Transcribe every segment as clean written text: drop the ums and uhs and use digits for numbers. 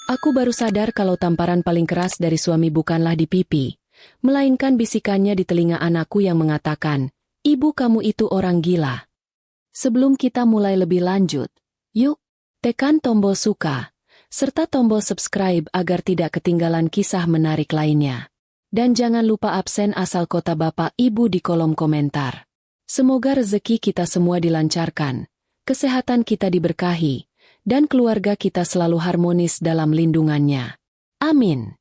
Aku baru sadar kalau tamparan paling keras dari suami bukanlah di pipi, melainkan bisikannya di telinga anakku yang mengatakan, "Ibu kamu itu orang gila." Sebelum kita mulai lebih lanjut, yuk, tekan tombol suka, serta tombol subscribe agar tidak ketinggalan kisah menarik lainnya. Dan jangan lupa absen asal kota Bapak Ibu di kolom komentar. Semoga rezeki kita semua dilancarkan, kesehatan kita diberkahi, dan keluarga kita selalu harmonis dalam lindungannya. Amin.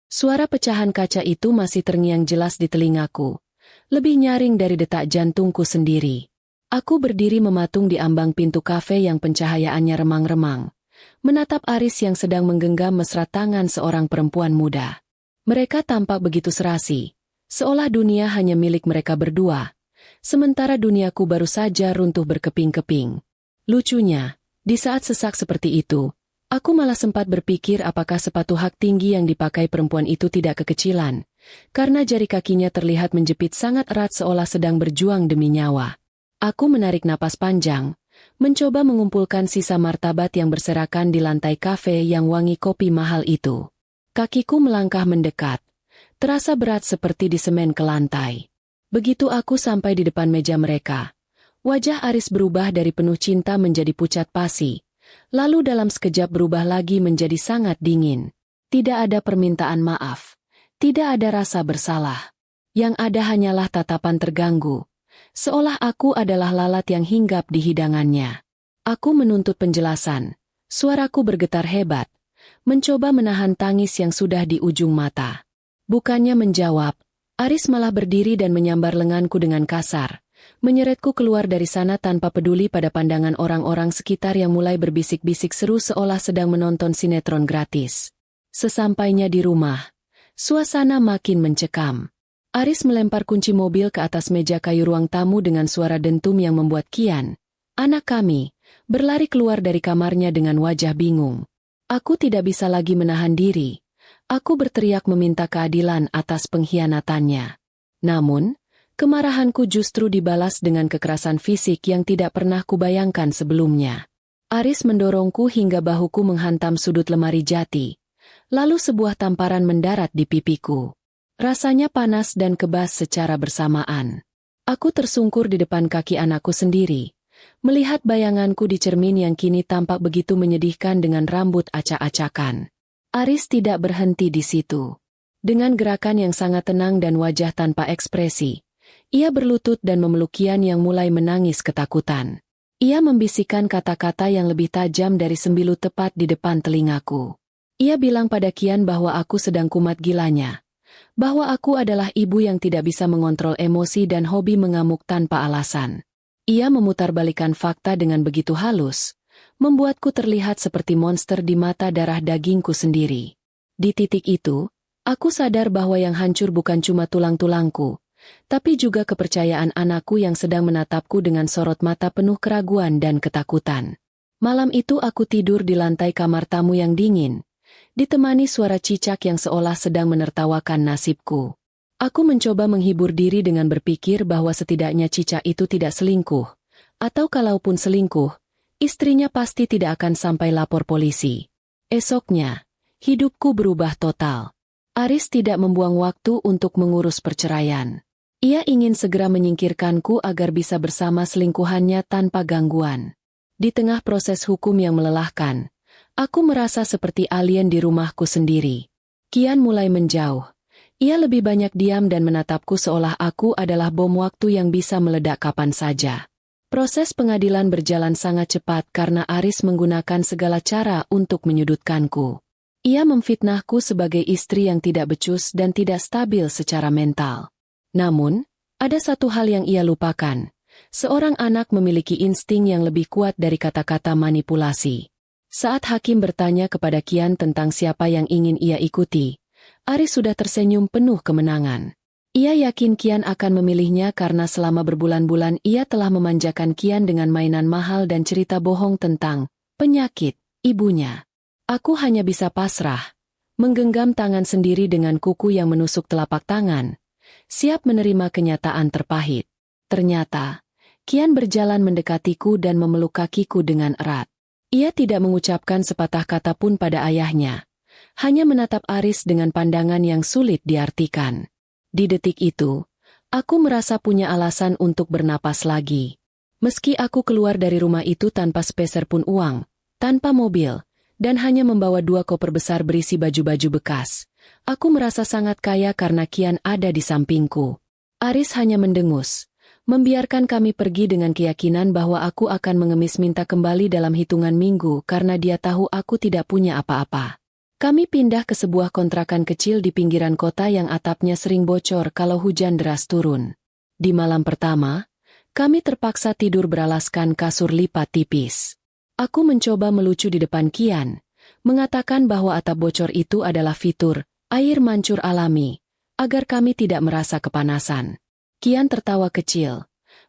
Suara pecahan kaca itu masih terngiang jelas di telingaku, lebih nyaring dari detak jantungku sendiri. Aku berdiri mematung di ambang pintu kafe yang pencahayaannya remang-remang, menatap Aris yang sedang menggenggam mesra tangan seorang perempuan muda. Mereka tampak begitu serasi, seolah dunia hanya milik mereka berdua, sementara duniaku baru saja runtuh berkeping-keping. Lucunya, di saat sesak seperti itu, aku malah sempat berpikir apakah sepatu hak tinggi yang dipakai perempuan itu tidak kekecilan, karena jari kakinya terlihat menjepit sangat erat seolah sedang berjuang demi nyawa. Aku menarik napas panjang, mencoba mengumpulkan sisa martabat yang berserakan di lantai kafe yang wangi kopi mahal itu. Kakiku melangkah mendekat, terasa berat seperti disemen ke lantai. Begitu aku sampai di depan meja mereka, wajah Aris berubah dari penuh cinta menjadi pucat pasi, lalu dalam sekejap berubah lagi menjadi sangat dingin. Tidak ada permintaan maaf, tidak ada rasa bersalah. Yang ada hanyalah tatapan terganggu, seolah aku adalah lalat yang hinggap di hidangannya. Aku menuntut penjelasan, suaraku bergetar hebat, mencoba menahan tangis yang sudah di ujung mata. Bukannya menjawab, Aris malah berdiri dan menyambar lenganku dengan kasar, menyeretku keluar dari sana tanpa peduli pada pandangan orang-orang sekitar yang mulai berbisik-bisik seru seolah sedang menonton sinetron gratis. Sesampainya di rumah, suasana makin mencekam. Aris melempar kunci mobil ke atas meja kayu ruang tamu dengan suara dentum yang membuat Kian, anak kami, berlari keluar dari kamarnya dengan wajah bingung. Aku tidak bisa lagi menahan diri. Aku berteriak meminta keadilan atas pengkhianatannya. Namun, kemarahanku justru dibalas dengan kekerasan fisik yang tidak pernah kubayangkan sebelumnya. Aris mendorongku hingga bahuku menghantam sudut lemari jati. Lalu sebuah tamparan mendarat di pipiku. Rasanya panas dan kebas secara bersamaan. Aku tersungkur di depan kaki anakku sendiri, melihat bayanganku di cermin yang kini tampak begitu menyedihkan dengan rambut acak-acakan. Aris tidak berhenti di situ. Dengan gerakan yang sangat tenang dan wajah tanpa ekspresi, ia berlutut dan memeluk Kian yang mulai menangis ketakutan. Ia membisikkan kata-kata yang lebih tajam dari sembilu tepat di depan telingaku. Ia bilang pada Kian bahwa aku sedang kumat gilanya, bahwa aku adalah ibu yang tidak bisa mengontrol emosi dan hobi mengamuk tanpa alasan. Ia memutarbalikkan fakta dengan begitu halus, membuatku terlihat seperti monster di mata darah dagingku sendiri. Di titik itu, aku sadar bahwa yang hancur bukan cuma tulang-tulangku, tapi juga kepercayaan anakku yang sedang menatapku dengan sorot mata penuh keraguan dan ketakutan. Malam itu aku tidur di lantai kamar tamu yang dingin, ditemani suara cicak yang seolah sedang menertawakan nasibku. Aku mencoba menghibur diri dengan berpikir bahwa setidaknya cicak itu tidak selingkuh, atau kalaupun selingkuh, istrinya pasti tidak akan sampai lapor polisi. Esoknya, hidupku berubah total. Aris tidak membuang waktu untuk mengurus perceraian. Ia ingin segera menyingkirkanku agar bisa bersama selingkuhannya tanpa gangguan. Di tengah proses hukum yang melelahkan, aku merasa seperti alien di rumahku sendiri. Kian mulai menjauh. Ia lebih banyak diam dan menatapku seolah aku adalah bom waktu yang bisa meledak kapan saja. Proses pengadilan berjalan sangat cepat karena Aris menggunakan segala cara untuk menyudutkanku. Ia memfitnahku sebagai istri yang tidak becus dan tidak stabil secara mental. Namun, ada satu hal yang ia lupakan. Seorang anak memiliki insting yang lebih kuat dari kata-kata manipulasi. Saat hakim bertanya kepada Kian tentang siapa yang ingin ia ikuti, Aris sudah tersenyum penuh kemenangan. Ia yakin Kian akan memilihnya karena selama berbulan-bulan ia telah memanjakan Kian dengan mainan mahal dan cerita bohong tentang penyakit ibunya. Aku hanya bisa pasrah, menggenggam tangan sendiri dengan kuku yang menusuk telapak tangan, siap menerima kenyataan terpahit. Ternyata, Kian berjalan mendekatiku dan memeluk kakiku dengan erat. Ia tidak mengucapkan sepatah kata pun pada ayahnya, hanya menatap Aris dengan pandangan yang sulit diartikan. Di detik itu, aku merasa punya alasan untuk bernapas lagi. Meski aku keluar dari rumah itu tanpa sepeser pun uang, tanpa mobil, dan hanya membawa 2 koper besar berisi baju-baju bekas, aku merasa sangat kaya karena Kian ada di sampingku. Aris hanya mendengus, membiarkan kami pergi dengan keyakinan bahwa aku akan mengemis minta kembali dalam hitungan minggu karena dia tahu aku tidak punya apa-apa. Kami pindah ke sebuah kontrakan kecil di pinggiran kota yang atapnya sering bocor kalau hujan deras turun. Di malam pertama, kami terpaksa tidur beralaskan kasur lipat tipis. Aku mencoba melucu di depan Kian, mengatakan bahwa atap bocor itu adalah fitur air mancur alami, agar kami tidak merasa kepanasan. Kian tertawa kecil,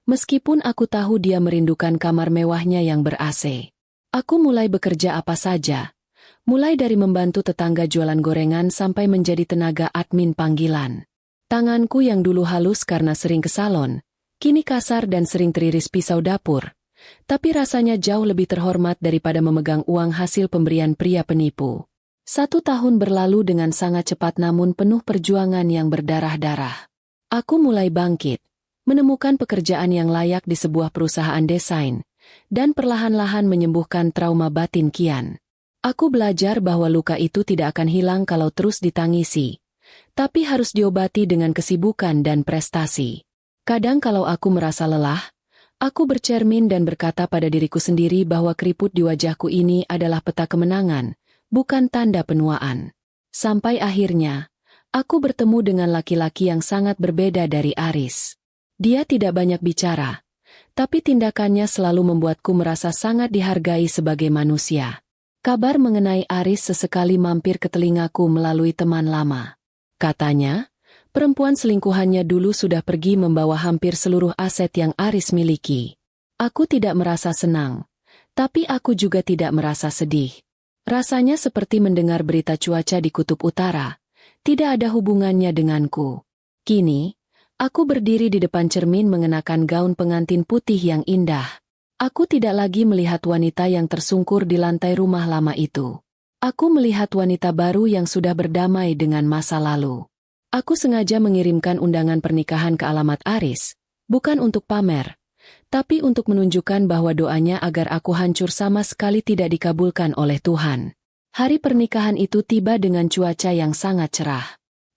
meskipun aku tahu dia merindukan kamar mewahnya yang ber-AC. Aku mulai bekerja apa saja, mulai dari membantu tetangga jualan gorengan sampai menjadi tenaga admin panggilan. Tanganku yang dulu halus karena sering ke salon, kini kasar dan sering teriris pisau dapur, tapi rasanya jauh lebih terhormat daripada memegang uang hasil pemberian pria penipu. 1 tahun berlalu dengan sangat cepat namun penuh perjuangan yang berdarah-darah. Aku mulai bangkit, menemukan pekerjaan yang layak di sebuah perusahaan desain, dan perlahan-lahan menyembuhkan trauma batin Kian. Aku belajar bahwa luka itu tidak akan hilang kalau terus ditangisi, tapi harus diobati dengan kesibukan dan prestasi. Kadang kalau aku merasa lelah, aku bercermin dan berkata pada diriku sendiri bahwa keriput di wajahku ini adalah peta kemenangan, bukan tanda penuaan. Sampai akhirnya, aku bertemu dengan laki-laki yang sangat berbeda dari Aris. Dia tidak banyak bicara, tapi tindakannya selalu membuatku merasa sangat dihargai sebagai manusia. Kabar mengenai Aris sesekali mampir ke telingaku melalui teman lama. Katanya, perempuan selingkuhannya dulu sudah pergi membawa hampir seluruh aset yang Aris miliki. Aku tidak merasa senang, tapi aku juga tidak merasa sedih. Rasanya seperti mendengar berita cuaca di kutub utara, tidak ada hubungannya denganku. Kini, aku berdiri di depan cermin mengenakan gaun pengantin putih yang indah. Aku tidak lagi melihat wanita yang tersungkur di lantai rumah lama itu. Aku melihat wanita baru yang sudah berdamai dengan masa lalu. Aku sengaja mengirimkan undangan pernikahan ke alamat Aris, bukan untuk pamer, tapi untuk menunjukkan bahwa doanya agar aku hancur sama sekali tidak dikabulkan oleh Tuhan. Hari pernikahan itu tiba dengan cuaca yang sangat cerah.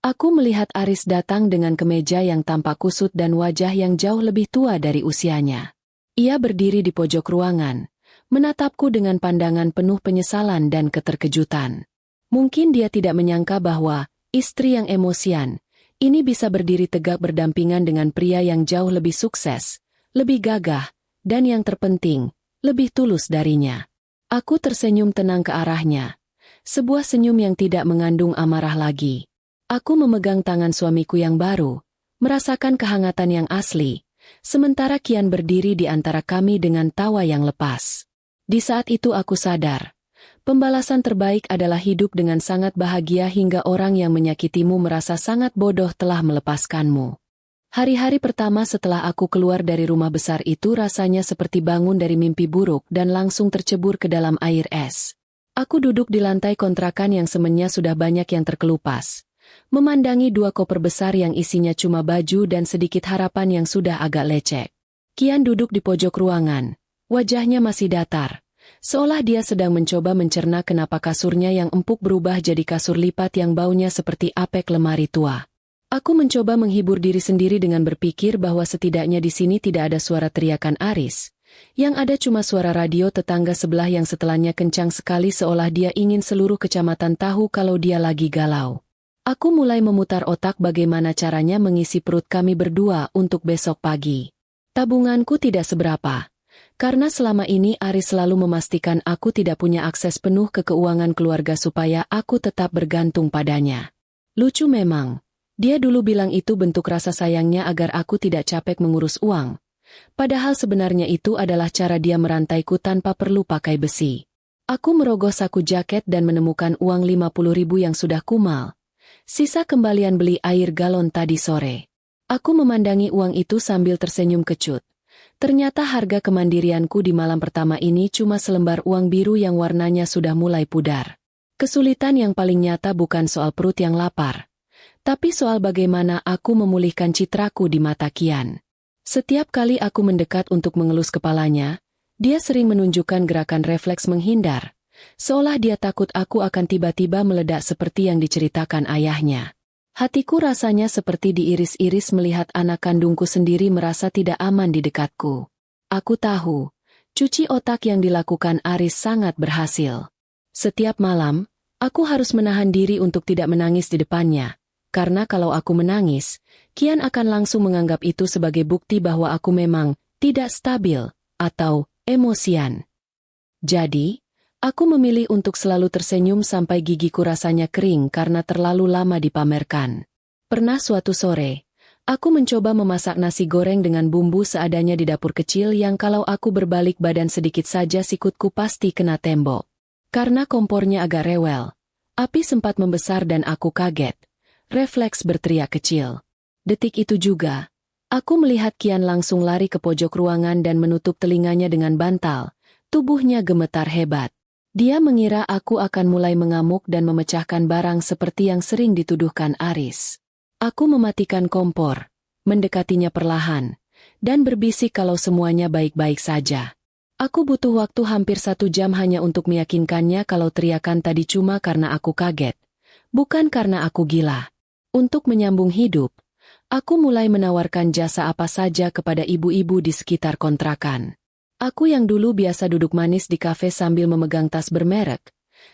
Aku melihat Aris datang dengan kemeja yang tampak kusut dan wajah yang jauh lebih tua dari usianya. Ia berdiri di pojok ruangan, menatapku dengan pandangan penuh penyesalan dan keterkejutan. Mungkin dia tidak menyangka bahwa istri yang emosian ini bisa berdiri tegak berdampingan dengan pria yang jauh lebih sukses, lebih gagah, dan yang terpenting, lebih tulus darinya. Aku tersenyum tenang ke arahnya, sebuah senyum yang tidak mengandung amarah lagi. Aku memegang tangan suamiku yang baru, merasakan kehangatan yang asli, sementara Kian berdiri di antara kami dengan tawa yang lepas. Di saat itu aku sadar, pembalasan terbaik adalah hidup dengan sangat bahagia hingga orang yang menyakitimu merasa sangat bodoh telah melepaskanmu. Hari-hari pertama setelah aku keluar dari rumah besar itu rasanya seperti bangun dari mimpi buruk dan langsung tercebur ke dalam air es. Aku duduk di lantai kontrakan yang semennya sudah banyak yang terkelupas, memandangi 2 koper besar yang isinya cuma baju dan sedikit harapan yang sudah agak lecek. Kian duduk di pojok ruangan, wajahnya masih datar, seolah dia sedang mencoba mencerna kenapa kasurnya yang empuk berubah jadi kasur lipat yang baunya seperti apek lemari tua. Aku mencoba menghibur diri sendiri dengan berpikir bahwa setidaknya di sini tidak ada suara teriakan Aris. Yang ada cuma suara radio tetangga sebelah yang setelahnya kencang sekali seolah dia ingin seluruh kecamatan tahu kalau dia lagi galau. Aku mulai memutar otak bagaimana caranya mengisi perut kami berdua untuk besok pagi. Tabunganku tidak seberapa, karena selama ini Aris selalu memastikan aku tidak punya akses penuh ke keuangan keluarga supaya aku tetap bergantung padanya. Lucu memang, dia dulu bilang itu bentuk rasa sayangnya agar aku tidak capek mengurus uang. Padahal sebenarnya itu adalah cara dia merantaiku tanpa perlu pakai besi. Aku merogoh saku jaket dan menemukan uang 50.000 yang sudah kumal. Sisa kembalian beli air galon tadi sore. Aku memandangi uang itu sambil tersenyum kecut. Ternyata harga kemandirianku di malam pertama ini cuma selembar uang biru yang warnanya sudah mulai pudar. Kesulitan yang paling nyata bukan soal perut yang lapar, tapi soal bagaimana aku memulihkan citraku di mata Kian. Setiap kali aku mendekat untuk mengelus kepalanya, dia sering menunjukkan gerakan refleks menghindar, seolah dia takut aku akan tiba-tiba meledak seperti yang diceritakan ayahnya. Hatiku rasanya seperti diiris-iris melihat anak kandungku sendiri merasa tidak aman di dekatku. Aku tahu, cuci otak yang dilakukan Aris sangat berhasil. Setiap malam, aku harus menahan diri untuk tidak menangis di depannya, karena kalau aku menangis, Kian akan langsung menganggap itu sebagai bukti bahwa aku memang tidak stabil atau emosian. Jadi, aku memilih untuk selalu tersenyum sampai gigiku rasanya kering karena terlalu lama dipamerkan. Pernah suatu sore, aku mencoba memasak nasi goreng dengan bumbu seadanya di dapur kecil yang kalau aku berbalik badan sedikit saja sikutku pasti kena tembok. Karena kompornya agak rewel, api sempat membesar dan aku kaget. Refleks berteriak kecil. Detik itu juga, aku melihat Kian langsung lari ke pojok ruangan dan menutup telinganya dengan bantal. Tubuhnya gemetar hebat. Dia mengira aku akan mulai mengamuk dan memecahkan barang seperti yang sering dituduhkan Aris. Aku mematikan kompor, mendekatinya perlahan, dan berbisik kalau semuanya baik-baik saja. Aku butuh waktu hampir 1 jam hanya untuk meyakinkannya kalau teriakan tadi cuma karena aku kaget, bukan karena aku gila. Untuk menyambung hidup, aku mulai menawarkan jasa apa saja kepada ibu-ibu di sekitar kontrakan. Aku yang dulu biasa duduk manis di kafe sambil memegang tas bermerek,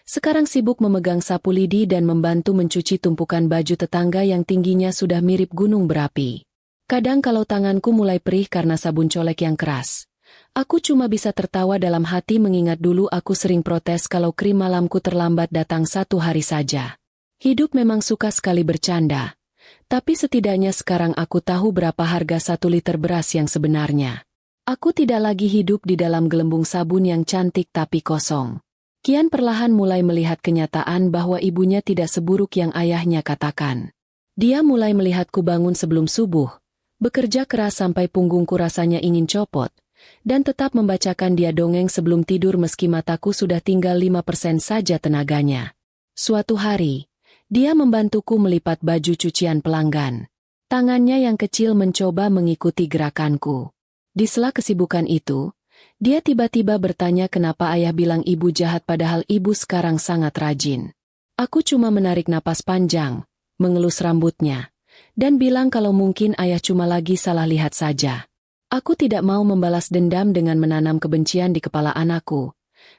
sekarang sibuk memegang sapu lidi dan membantu mencuci tumpukan baju tetangga yang tingginya sudah mirip gunung berapi. Kadang kalau tanganku mulai perih karena sabun colek yang keras, aku cuma bisa tertawa dalam hati mengingat dulu aku sering protes kalau krim malamku terlambat datang 1 hari saja. Hidup memang suka sekali bercanda, tapi setidaknya sekarang aku tahu berapa harga 1 liter beras yang sebenarnya. Aku tidak lagi hidup di dalam gelembung sabun yang cantik tapi kosong. Kian perlahan mulai melihat kenyataan bahwa ibunya tidak seburuk yang ayahnya katakan. Dia mulai melihatku bangun sebelum subuh, bekerja keras sampai punggungku rasanya ingin copot, dan tetap membacakan dia dongeng sebelum tidur meski mataku sudah tinggal 5% saja tenaganya. Suatu hari, dia membantuku melipat baju cucian pelanggan. Tangannya yang kecil mencoba mengikuti gerakanku. Di sela kesibukan itu, dia tiba-tiba bertanya kenapa ayah bilang ibu jahat padahal ibu sekarang sangat rajin. Aku cuma menarik napas panjang, mengelus rambutnya, dan bilang kalau mungkin ayah cuma lagi salah lihat saja. Aku tidak mau membalas dendam dengan menanam kebencian di kepala anakku.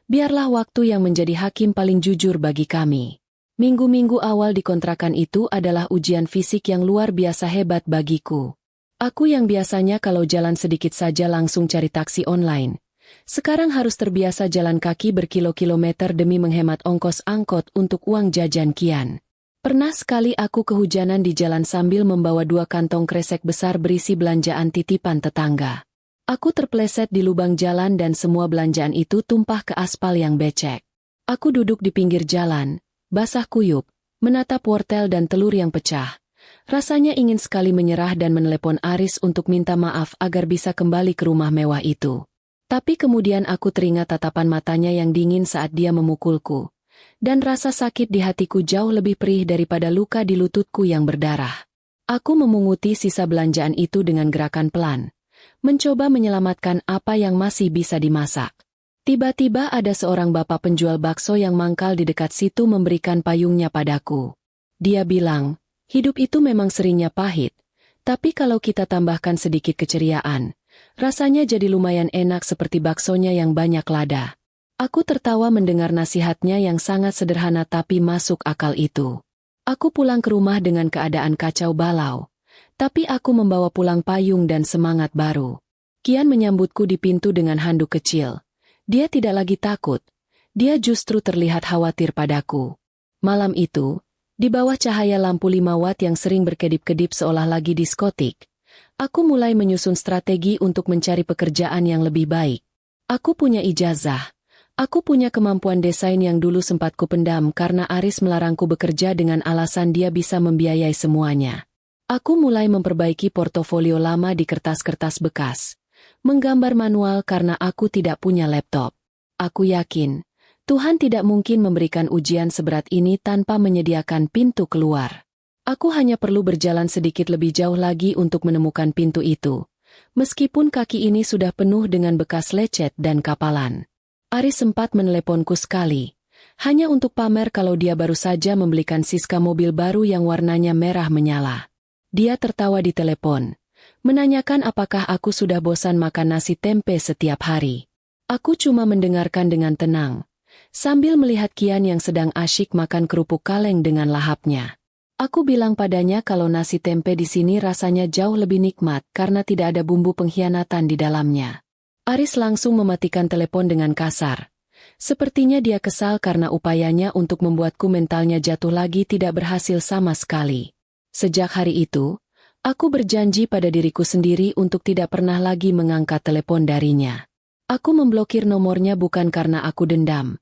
Biarlah waktu yang menjadi hakim paling jujur bagi kami. Minggu-minggu awal di kontrakan itu adalah ujian fisik yang luar biasa hebat bagiku. Aku yang biasanya kalau jalan sedikit saja langsung cari taksi online, sekarang harus terbiasa jalan kaki berkilo-kilometer demi menghemat ongkos angkot untuk uang jajan Kian. Pernah sekali aku kehujanan di jalan sambil membawa 2 kantong kresek besar berisi belanjaan titipan tetangga. Aku terpleset di lubang jalan dan semua belanjaan itu tumpah ke aspal yang becek. Aku duduk di pinggir jalan, basah kuyup, menatap wortel dan telur yang pecah. Rasanya ingin sekali menyerah dan menelepon Aris untuk minta maaf agar bisa kembali ke rumah mewah itu. Tapi kemudian aku teringat tatapan matanya yang dingin saat dia memukulku. Dan rasa sakit di hatiku jauh lebih perih daripada luka di lututku yang berdarah. Aku memunguti sisa belanjaan itu dengan gerakan pelan, mencoba menyelamatkan apa yang masih bisa dimasak. Tiba-tiba ada seorang bapak penjual bakso yang mangkal di dekat situ memberikan payungnya padaku. Dia bilang, hidup itu memang seringnya pahit, tapi kalau kita tambahkan sedikit keceriaan, rasanya jadi lumayan enak seperti baksonya yang banyak lada. Aku tertawa mendengar nasihatnya yang sangat sederhana tapi masuk akal itu. Aku pulang ke rumah dengan keadaan kacau balau, tapi aku membawa pulang payung dan semangat baru. Kian menyambutku di pintu dengan handuk kecil. Dia tidak lagi takut, dia justru terlihat khawatir padaku. Malam itu, di bawah cahaya lampu 5 watt yang sering berkedip-kedip seolah lagi diskotik, aku mulai menyusun strategi untuk mencari pekerjaan yang lebih baik. Aku punya ijazah. Aku punya kemampuan desain yang dulu sempat kupendam karena Aris melarangku bekerja dengan alasan dia bisa membiayai semuanya. Aku mulai memperbaiki portofolio lama di kertas-kertas bekas, menggambar manual karena aku tidak punya laptop. Aku yakin, Tuhan tidak mungkin memberikan ujian seberat ini tanpa menyediakan pintu keluar. Aku hanya perlu berjalan sedikit lebih jauh lagi untuk menemukan pintu itu. Meskipun kaki ini sudah penuh dengan bekas lecet dan kapalan. Aris sempat meneleponku sekali. Hanya untuk pamer kalau dia baru saja membelikan Siska mobil baru yang warnanya merah menyala. Dia tertawa di telepon. Menanyakan apakah aku sudah bosan makan nasi tempe setiap hari. Aku cuma mendengarkan dengan tenang. Sambil melihat Kian yang sedang asyik makan kerupuk kaleng dengan lahapnya. Aku bilang padanya kalau nasi tempe di sini rasanya jauh lebih nikmat karena tidak ada bumbu pengkhianatan di dalamnya. Aris langsung mematikan telepon dengan kasar. Sepertinya dia kesal karena upayanya untuk membuatku mentalnya jatuh lagi tidak berhasil sama sekali. Sejak hari itu, aku berjanji pada diriku sendiri untuk tidak pernah lagi mengangkat telepon darinya. Aku memblokir nomornya bukan karena aku dendam.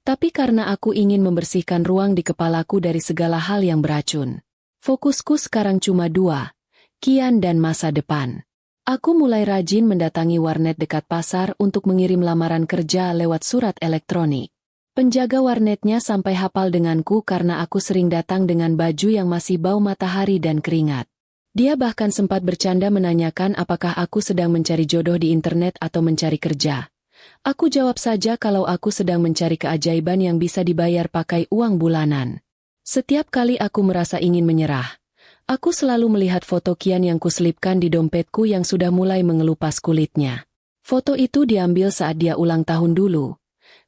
Tapi karena aku ingin membersihkan ruang di kepalaku dari segala hal yang beracun. Fokusku sekarang cuma dua, Kian dan masa depan. Aku mulai rajin mendatangi warnet dekat pasar untuk mengirim lamaran kerja lewat surat elektronik. Penjaga warnetnya sampai hafal denganku karena aku sering datang dengan baju yang masih bau matahari dan keringat. Dia bahkan sempat bercanda menanyakan apakah aku sedang mencari jodoh di internet atau mencari kerja. Aku jawab saja kalau aku sedang mencari keajaiban yang bisa dibayar pakai uang bulanan. Setiap kali aku merasa ingin menyerah, aku selalu melihat foto Kian yang kuselipkan di dompetku yang sudah mulai mengelupas kulitnya. Foto itu diambil saat dia ulang tahun dulu,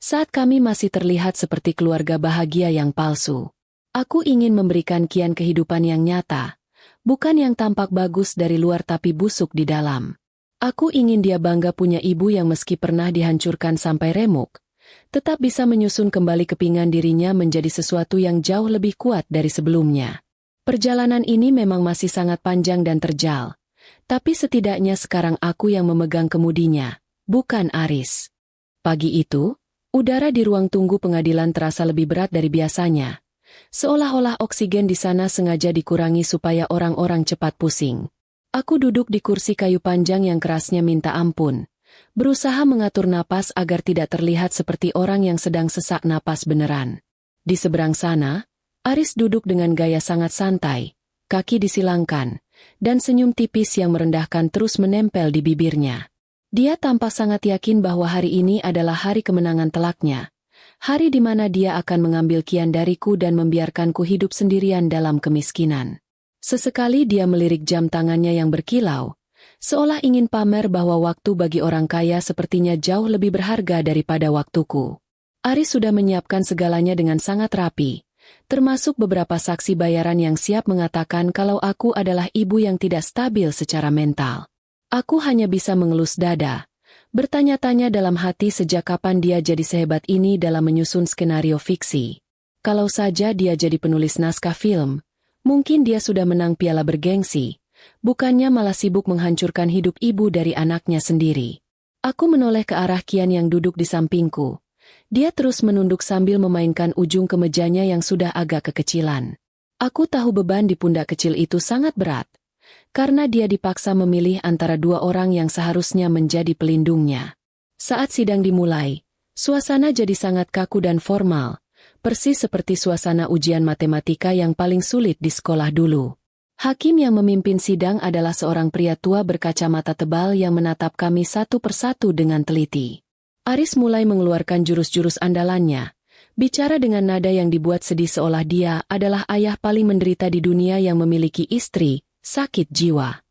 saat kami masih terlihat seperti keluarga bahagia yang palsu. Aku ingin memberikan Kian kehidupan yang nyata, bukan yang tampak bagus dari luar tapi busuk di dalam. Aku ingin dia bangga punya ibu yang meski pernah dihancurkan sampai remuk, tetap bisa menyusun kembali kepingan dirinya menjadi sesuatu yang jauh lebih kuat dari sebelumnya. Perjalanan ini memang masih sangat panjang dan terjal, tapi setidaknya sekarang aku yang memegang kemudinya, bukan Aris. Pagi itu, udara di ruang tunggu pengadilan terasa lebih berat dari biasanya. Seolah-olah oksigen di sana sengaja dikurangi supaya orang-orang cepat pusing. Aku duduk di kursi kayu panjang yang kerasnya minta ampun, berusaha mengatur napas agar tidak terlihat seperti orang yang sedang sesak napas beneran. Di seberang sana, Aris duduk dengan gaya sangat santai, kaki disilangkan, dan senyum tipis yang merendahkan terus menempel di bibirnya. Dia tampak sangat yakin bahwa hari ini adalah hari kemenangan telaknya, hari di mana dia akan mengambil Kian dariku dan membiarkanku hidup sendirian dalam kemiskinan. Sesekali dia melirik jam tangannya yang berkilau, seolah ingin pamer bahwa waktu bagi orang kaya sepertinya jauh lebih berharga daripada waktuku. Aris sudah menyiapkan segalanya dengan sangat rapi, termasuk beberapa saksi bayaran yang siap mengatakan kalau aku adalah ibu yang tidak stabil secara mental. Aku hanya bisa mengelus dada, bertanya-tanya dalam hati sejak kapan dia jadi sehebat ini dalam menyusun skenario fiksi. Kalau saja dia jadi penulis naskah film, mungkin dia sudah menang piala bergengsi, bukannya malah sibuk menghancurkan hidup ibu dari anaknya sendiri. Aku menoleh ke arah Kian yang duduk di sampingku. Dia terus menunduk sambil memainkan ujung kemejanya yang sudah agak kekecilan. Aku tahu beban di pundak kecil itu sangat berat, karena dia dipaksa memilih antara dua orang yang seharusnya menjadi pelindungnya. Saat sidang dimulai, suasana jadi sangat kaku dan formal. Persis seperti suasana ujian matematika yang paling sulit di sekolah dulu. Hakim yang memimpin sidang adalah seorang pria tua berkacamata tebal yang menatap kami satu persatu dengan teliti. Aris mulai mengeluarkan jurus-jurus andalannya, bicara dengan nada yang dibuat sedih seolah dia adalah ayah paling menderita di dunia yang memiliki istri sakit jiwa.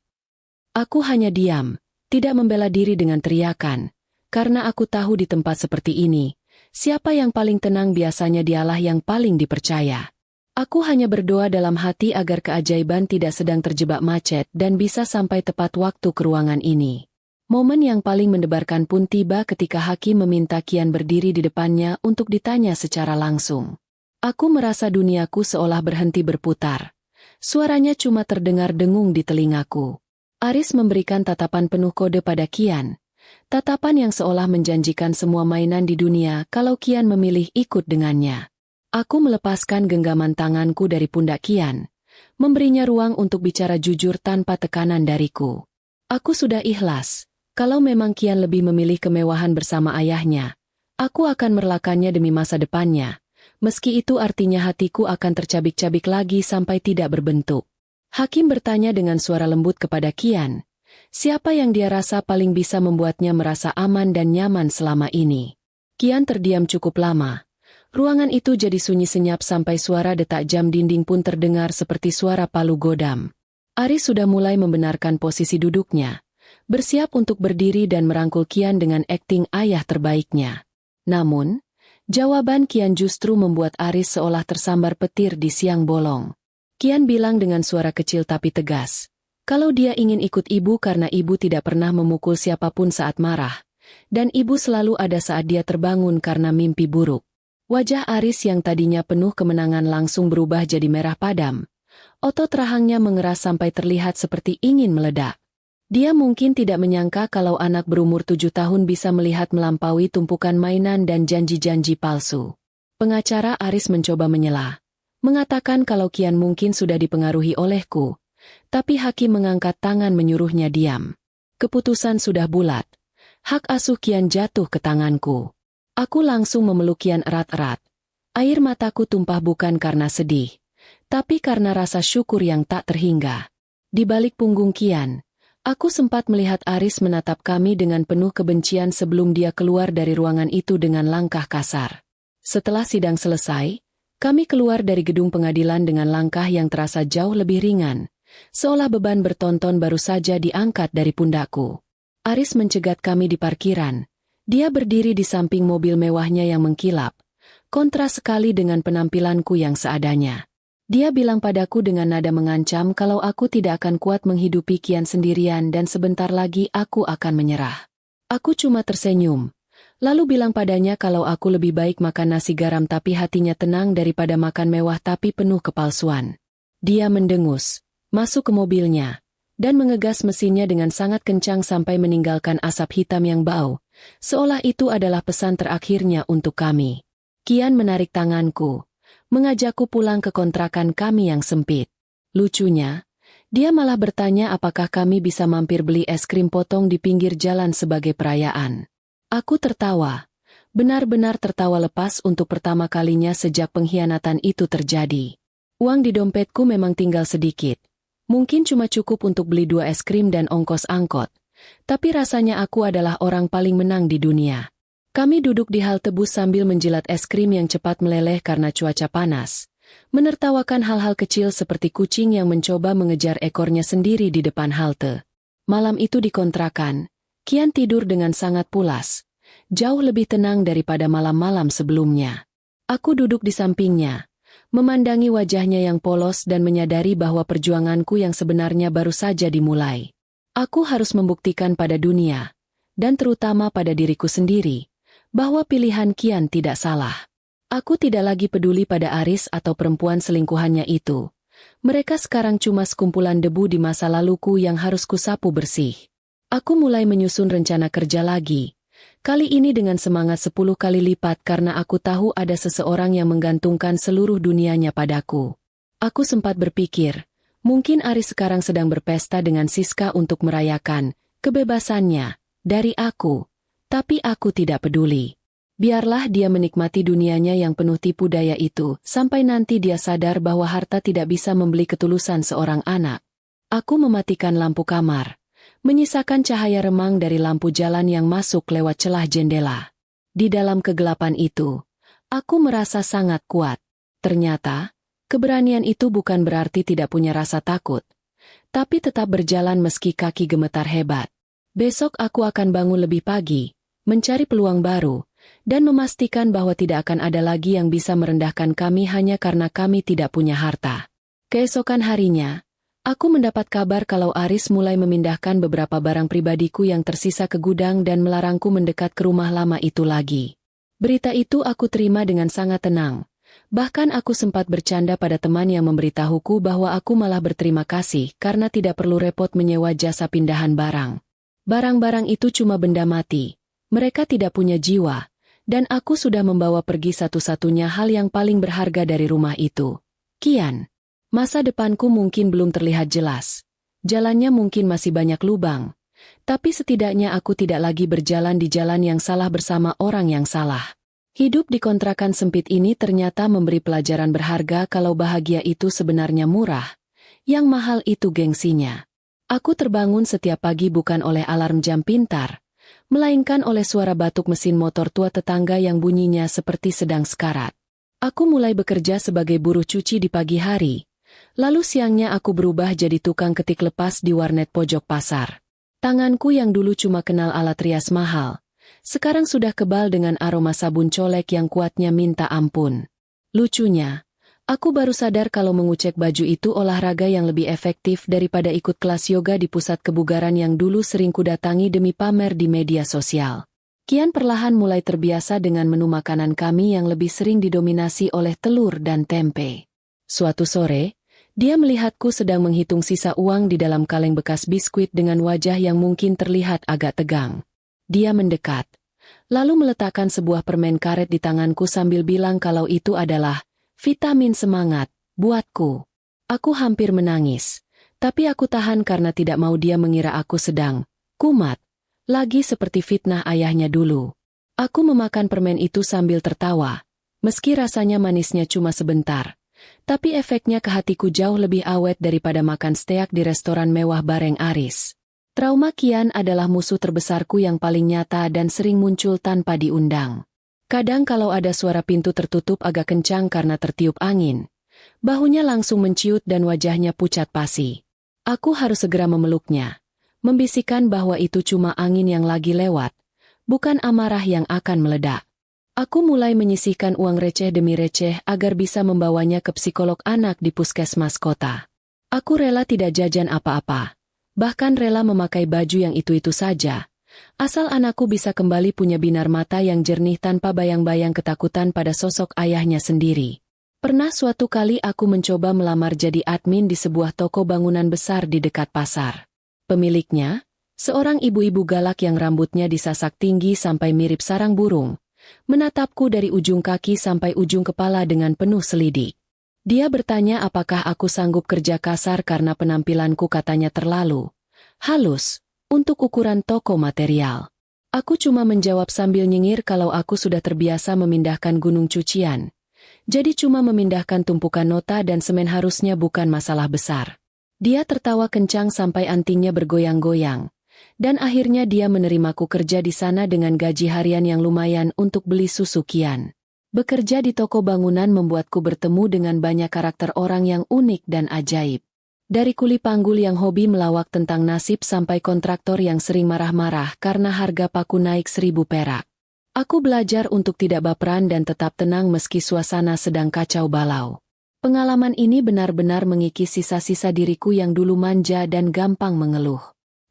Aku hanya diam, tidak membela diri dengan teriakan, karena aku tahu di tempat seperti ini, siapa yang paling tenang biasanya dialah yang paling dipercaya. Aku hanya berdoa dalam hati agar keajaiban tidak sedang terjebak macet dan bisa sampai tepat waktu ke ruangan ini. Momen yang paling mendebarkan pun tiba ketika hakim meminta Kian berdiri di depannya untuk ditanya secara langsung. Aku merasa duniaku seolah berhenti berputar. Suaranya cuma terdengar dengung di telingaku. Aris memberikan tatapan penuh kode pada Kian. Tatapan yang seolah menjanjikan semua mainan di dunia kalau Kian memilih ikut dengannya. Aku melepaskan genggaman tanganku dari pundak Kian, memberinya ruang untuk bicara jujur tanpa tekanan dariku. Aku sudah ikhlas, kalau memang Kian lebih memilih kemewahan bersama ayahnya. Aku akan merelakannya demi masa depannya. Meski itu artinya hatiku akan tercabik-cabik lagi sampai tidak berbentuk. Hakim bertanya dengan suara lembut kepada Kian. Siapa yang dia rasa paling bisa membuatnya merasa aman dan nyaman selama ini? Kian terdiam cukup lama. Ruangan itu jadi sunyi senyap sampai suara detak jam dinding pun terdengar seperti suara palu godam. Aris sudah mulai membenarkan posisi duduknya, bersiap untuk berdiri dan merangkul Kian dengan akting ayah terbaiknya. Namun, jawaban Kian justru membuat Aris seolah tersambar petir di siang bolong. Kian bilang dengan suara kecil tapi tegas, kalau dia ingin ikut ibu karena ibu tidak pernah memukul siapapun saat marah, dan ibu selalu ada saat dia terbangun karena mimpi buruk. Wajah Aris yang tadinya penuh kemenangan langsung berubah jadi merah padam. Otot rahangnya mengeras sampai terlihat seperti ingin meledak. Dia mungkin tidak menyangka kalau anak berumur 7 tahun bisa melihat melampaui tumpukan mainan dan janji-janji palsu. Pengacara Aris mencoba menyela, mengatakan kalau Kian mungkin sudah dipengaruhi olehku, tapi hakim mengangkat tangan menyuruhnya diam. Keputusan sudah bulat. Hak asuh Kian jatuh ke tanganku. Aku langsung memeluk Kian erat-erat. Air mataku tumpah bukan karena sedih, tapi karena rasa syukur yang tak terhingga. Di balik punggung Kian, aku sempat melihat Aris menatap kami dengan penuh kebencian sebelum dia keluar dari ruangan itu dengan langkah kasar. Setelah sidang selesai, kami keluar dari gedung pengadilan dengan langkah yang terasa jauh lebih ringan, seolah beban bertonton baru saja diangkat dari pundakku. Aris mencegat kami di parkiran. Dia berdiri di samping mobil mewahnya yang mengkilap, kontras sekali dengan penampilanku yang seadanya. Dia bilang padaku dengan nada mengancam kalau aku tidak akan kuat menghidupi Kian sendirian dan sebentar lagi aku akan menyerah. Aku cuma tersenyum, lalu bilang padanya kalau aku lebih baik makan nasi garam tapi hatinya tenang daripada makan mewah tapi penuh kepalsuan. Dia mendengus, masuk ke mobilnya, dan mengegas mesinnya dengan sangat kencang sampai meninggalkan asap hitam yang bau, seolah itu adalah pesan terakhirnya untuk kami. Kian menarik tanganku, mengajakku pulang ke kontrakan kami yang sempit. Lucunya, dia malah bertanya apakah kami bisa mampir beli es krim potong di pinggir jalan sebagai perayaan. Aku tertawa, benar-benar tertawa lepas untuk pertama kalinya sejak pengkhianatan itu terjadi. Uang di dompetku memang tinggal sedikit. Mungkin cuma cukup untuk beli 2 es krim dan ongkos angkot. Tapi rasanya aku adalah orang paling menang di dunia. Kami duduk di halte bus sambil menjilat es krim yang cepat meleleh karena cuaca panas. Menertawakan hal-hal kecil seperti kucing yang mencoba mengejar ekornya sendiri di depan halte. Malam itu di kontrakan, Kian tidur dengan sangat pulas. Jauh lebih tenang daripada malam-malam sebelumnya. Aku duduk di sampingnya, memandangi wajahnya yang polos dan menyadari bahwa perjuanganku yang sebenarnya baru saja dimulai. Aku harus membuktikan pada dunia, dan terutama pada diriku sendiri, bahwa pilihan Kian tidak salah. Aku tidak lagi peduli pada Aris atau perempuan selingkuhannya itu. Mereka sekarang cuma sekumpulan debu di masa laluku yang harus kusapu bersih. Aku mulai menyusun rencana kerja lagi. Kali ini dengan semangat 10 kali lipat karena aku tahu ada seseorang yang menggantungkan seluruh dunianya padaku. Aku sempat berpikir, mungkin Aris sekarang sedang berpesta dengan Siska untuk merayakan kebebasannya dari aku. Tapi aku tidak peduli. Biarlah dia menikmati dunianya yang penuh tipu daya itu, sampai nanti dia sadar bahwa harta tidak bisa membeli ketulusan seorang anak. Aku mematikan lampu kamar, menyisakan cahaya remang dari lampu jalan yang masuk lewat celah jendela. Di dalam kegelapan itu, aku merasa sangat kuat. Ternyata, keberanian itu bukan berarti tidak punya rasa takut, tapi tetap berjalan meski kaki gemetar hebat. Besok aku akan bangun lebih pagi, mencari peluang baru, dan memastikan bahwa tidak akan ada lagi yang bisa merendahkan kami hanya karena kami tidak punya harta. Keesokan harinya, aku mendapat kabar kalau Aris mulai memindahkan beberapa barang pribadiku yang tersisa ke gudang dan melarangku mendekat ke rumah lama itu lagi. Berita itu aku terima dengan sangat tenang. Bahkan aku sempat bercanda pada teman yang memberitahuku bahwa aku malah berterima kasih karena tidak perlu repot menyewa jasa pindahan barang. Barang-barang itu cuma benda mati. Mereka tidak punya jiwa, dan aku sudah membawa pergi satu-satunya hal yang paling berharga dari rumah itu. Kian. Masa depanku mungkin belum terlihat jelas. Jalannya mungkin masih banyak lubang, tapi setidaknya aku tidak lagi berjalan di jalan yang salah bersama orang yang salah. Hidup di kontrakan sempit ini ternyata memberi pelajaran berharga kalau bahagia itu sebenarnya murah. Yang mahal itu gengsinya. Aku terbangun setiap pagi bukan oleh alarm jam pintar, melainkan oleh suara batuk mesin motor tua tetangga yang bunyinya seperti sedang sekarat. Aku mulai bekerja sebagai buruh cuci di pagi hari. Lalu siangnya aku berubah jadi tukang ketik lepas di warnet pojok pasar. Tanganku yang dulu cuma kenal alat rias mahal, sekarang sudah kebal dengan aroma sabun colek yang kuatnya minta ampun. Lucunya, aku baru sadar kalau mengucek baju itu olahraga yang lebih efektif daripada ikut kelas yoga di pusat kebugaran yang dulu sering kudatangi demi pamer di media sosial. Kian perlahan mulai terbiasa dengan menu makanan kami yang lebih sering didominasi oleh telur dan tempe. Suatu sore, dia melihatku sedang menghitung sisa uang di dalam kaleng bekas biskuit dengan wajah yang mungkin terlihat agak tegang. Dia mendekat, lalu meletakkan sebuah permen karet di tanganku sambil bilang kalau itu adalah vitamin semangat buatku. Aku hampir menangis, tapi aku tahan karena tidak mau dia mengira aku sedang kumat, lagi seperti fitnah ayahnya dulu. Aku memakan permen itu sambil tertawa, meski rasanya manisnya cuma sebentar. Tapi efeknya ke hatiku jauh lebih awet daripada makan steak di restoran mewah bareng Aris. Trauma Kian adalah musuh terbesarku yang paling nyata dan sering muncul tanpa diundang. Kadang kalau ada suara pintu tertutup agak kencang karena tertiup angin, bahunya langsung menciut dan wajahnya pucat pasi. Aku harus segera memeluknya, membisikkan bahwa itu cuma angin yang lagi lewat, bukan amarah yang akan meledak. Aku mulai menyisihkan uang receh demi receh agar bisa membawanya ke psikolog anak di puskesmas kota. Aku rela tidak jajan apa-apa, bahkan rela memakai baju yang itu-itu saja, asal anakku bisa kembali punya binar mata yang jernih tanpa bayang-bayang ketakutan pada sosok ayahnya sendiri. Pernah suatu kali aku mencoba melamar jadi admin di sebuah toko bangunan besar di dekat pasar. Pemiliknya, seorang ibu-ibu galak yang rambutnya disasak tinggi sampai mirip sarang burung, menatapku dari ujung kaki sampai ujung kepala dengan penuh selidik. Dia bertanya apakah aku sanggup kerja kasar karena penampilanku katanya terlalu halus untuk ukuran toko material. Aku cuma menjawab sambil nyengir kalau aku sudah terbiasa memindahkan gunung cucian. Jadi cuma memindahkan tumpukan nota dan semen harusnya bukan masalah besar. Dia tertawa kencang sampai antingnya bergoyang-goyang. Dan akhirnya dia menerimaku kerja di sana dengan gaji harian yang lumayan untuk beli susu Kian. Bekerja di toko bangunan membuatku bertemu dengan banyak karakter orang yang unik dan ajaib. Dari kuli panggul yang hobi melawak tentang nasib sampai kontraktor yang sering marah-marah karena harga paku naik 1.000 perak. Aku belajar untuk tidak baperan dan tetap tenang meski suasana sedang kacau balau. Pengalaman ini benar-benar mengikis sisa-sisa diriku yang dulu manja dan gampang mengeluh.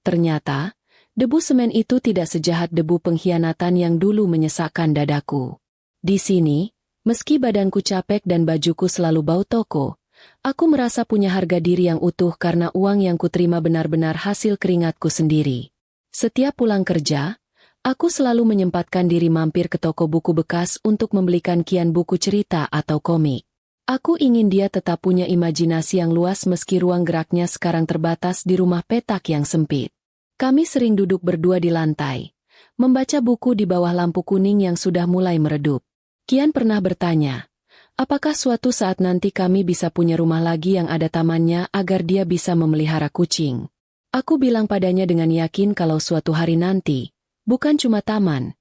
Ternyata, debu semen itu tidak sejahat debu pengkhianatan yang dulu menyesakkan dadaku. Di sini, meski badanku capek dan bajuku selalu bau toko, aku merasa punya harga diri yang utuh karena uang yang kuterima benar-benar hasil keringatku sendiri. Setiap pulang kerja, aku selalu menyempatkan diri mampir ke toko buku bekas untuk membelikan Kian buku cerita atau komik. Aku ingin dia tetap punya imajinasi yang luas meski ruang geraknya sekarang terbatas di rumah petak yang sempit. Kami sering duduk berdua di lantai, membaca buku di bawah lampu kuning yang sudah mulai meredup. Kian pernah bertanya, apakah suatu saat nanti kami bisa punya rumah lagi yang ada tamannya agar dia bisa memelihara kucing. Aku bilang padanya dengan yakin kalau suatu hari nanti, bukan cuma taman,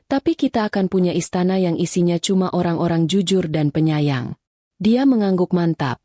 tapi kita akan punya istana yang isinya cuma orang-orang jujur dan penyayang. Dia mengangguk mantap,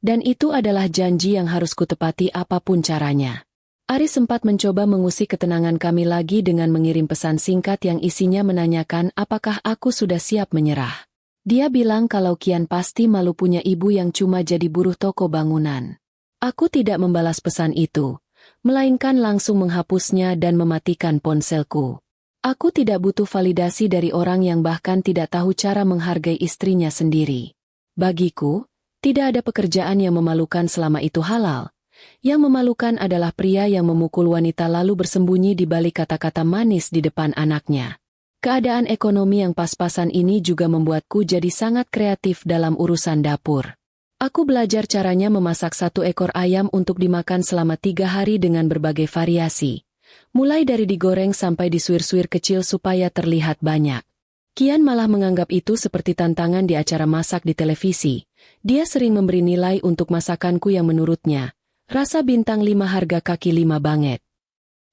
dan itu adalah janji yang harus kutepati apapun caranya. Aris sempat mencoba mengusik ketenangan kami lagi dengan mengirim pesan singkat yang isinya menanyakan apakah aku sudah siap menyerah. Dia bilang kalau Kian pasti malu punya ibu yang cuma jadi buruh toko bangunan. Aku tidak membalas pesan itu, melainkan langsung menghapusnya dan mematikan ponselku. Aku tidak butuh validasi dari orang yang bahkan tidak tahu cara menghargai istrinya sendiri. Bagiku, tidak ada pekerjaan yang memalukan selama itu halal. Yang memalukan adalah pria yang memukul wanita lalu bersembunyi di balik kata-kata manis di depan anaknya. Keadaan ekonomi yang pas-pasan ini juga membuatku jadi sangat kreatif dalam urusan dapur. Aku belajar caranya memasak 1 ekor ayam untuk dimakan selama 3 hari dengan berbagai variasi, mulai dari digoreng sampai disuir-suir kecil supaya terlihat banyak. Kian malah menganggap itu seperti tantangan di acara masak di televisi. Dia sering memberi nilai untuk masakanku yang menurutnya, rasa bintang 5 harga kaki 5 banget.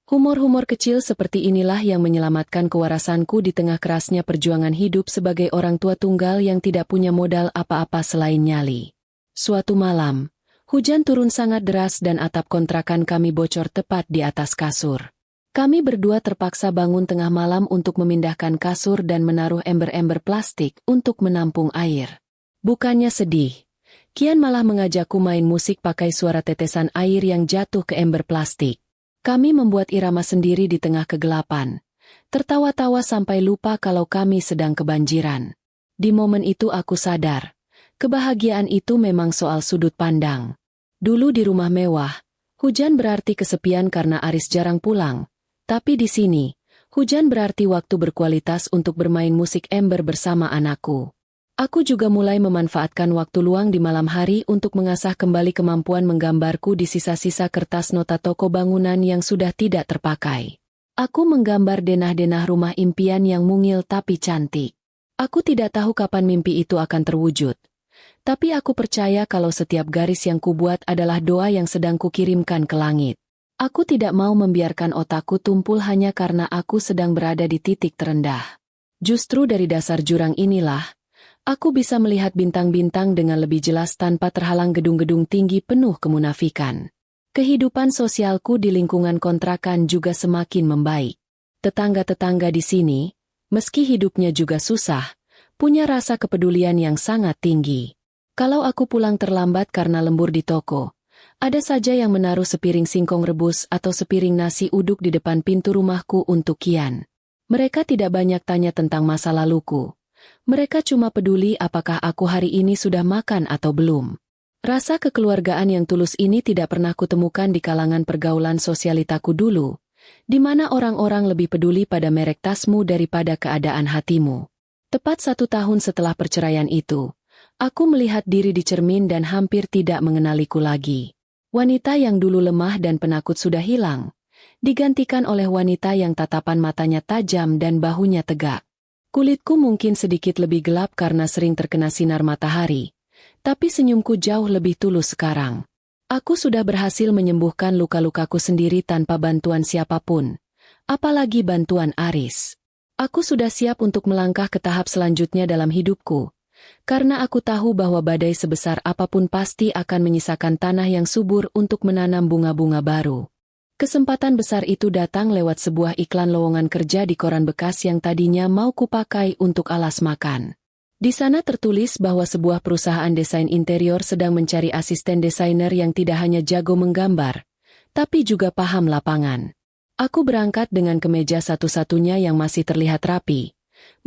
Humor-humor kecil seperti inilah yang menyelamatkan kewarasanku di tengah kerasnya perjuangan hidup sebagai orang tua tunggal yang tidak punya modal apa-apa selain nyali. Suatu malam, hujan turun sangat deras dan atap kontrakan kami bocor tepat di atas kasur. Kami berdua terpaksa bangun tengah malam untuk memindahkan kasur dan menaruh ember-ember plastik untuk menampung air. Bukannya sedih, Kian malah mengajakku main musik pakai suara tetesan air yang jatuh ke ember plastik. Kami membuat irama sendiri di tengah kegelapan. Tertawa-tawa sampai lupa kalau kami sedang kebanjiran. Di momen itu aku sadar, kebahagiaan itu memang soal sudut pandang. Dulu di rumah mewah, hujan berarti kesepian karena Aris jarang pulang. Tapi di sini, hujan berarti waktu berkualitas untuk bermain musik ember bersama anakku. Aku juga mulai memanfaatkan waktu luang di malam hari untuk mengasah kembali kemampuan menggambarku di sisa-sisa kertas nota toko bangunan yang sudah tidak terpakai. Aku menggambar denah-denah rumah impian yang mungil tapi cantik. Aku tidak tahu kapan mimpi itu akan terwujud. Tapi aku percaya kalau setiap garis yang kubuat adalah doa yang sedang kukirimkan ke langit. Aku tidak mau membiarkan otakku tumpul hanya karena aku sedang berada di titik terendah. Justru dari dasar jurang inilah, aku bisa melihat bintang-bintang dengan lebih jelas tanpa terhalang gedung-gedung tinggi penuh kemunafikan. Kehidupan sosialku di lingkungan kontrakan juga semakin membaik. Tetangga-tetangga di sini, meski hidupnya juga susah, punya rasa kepedulian yang sangat tinggi. Kalau aku pulang terlambat karena lembur di toko, ada saja yang menaruh sepiring singkong rebus atau sepiring nasi uduk di depan pintu rumahku untuk Kian. Mereka tidak banyak tanya tentang masa laluku. Mereka cuma peduli apakah aku hari ini sudah makan atau belum. Rasa kekeluargaan yang tulus ini tidak pernah kutemukan di kalangan pergaulan sosialitaku dulu, di mana orang-orang lebih peduli pada merek tasmu daripada keadaan hatimu. Tepat 1 tahun setelah perceraian itu, aku melihat diri di cermin dan hampir tidak mengenaliku lagi. Wanita yang dulu lemah dan penakut sudah hilang, digantikan oleh wanita yang tatapan matanya tajam dan bahunya tegak. Kulitku mungkin sedikit lebih gelap karena sering terkena sinar matahari, tapi senyumku jauh lebih tulus sekarang. Aku sudah berhasil menyembuhkan luka-lukaku sendiri tanpa bantuan siapapun, apalagi bantuan Aris. Aku sudah siap untuk melangkah ke tahap selanjutnya dalam hidupku, karena aku tahu bahwa badai sebesar apapun pasti akan menyisakan tanah yang subur untuk menanam bunga-bunga baru. Kesempatan besar itu datang lewat sebuah iklan lowongan kerja di koran bekas yang tadinya mau kupakai untuk alas makan. Di sana tertulis bahwa sebuah perusahaan desain interior sedang mencari asisten desainer yang tidak hanya jago menggambar, tapi juga paham lapangan. Aku berangkat dengan kemeja satu-satunya yang masih terlihat rapi,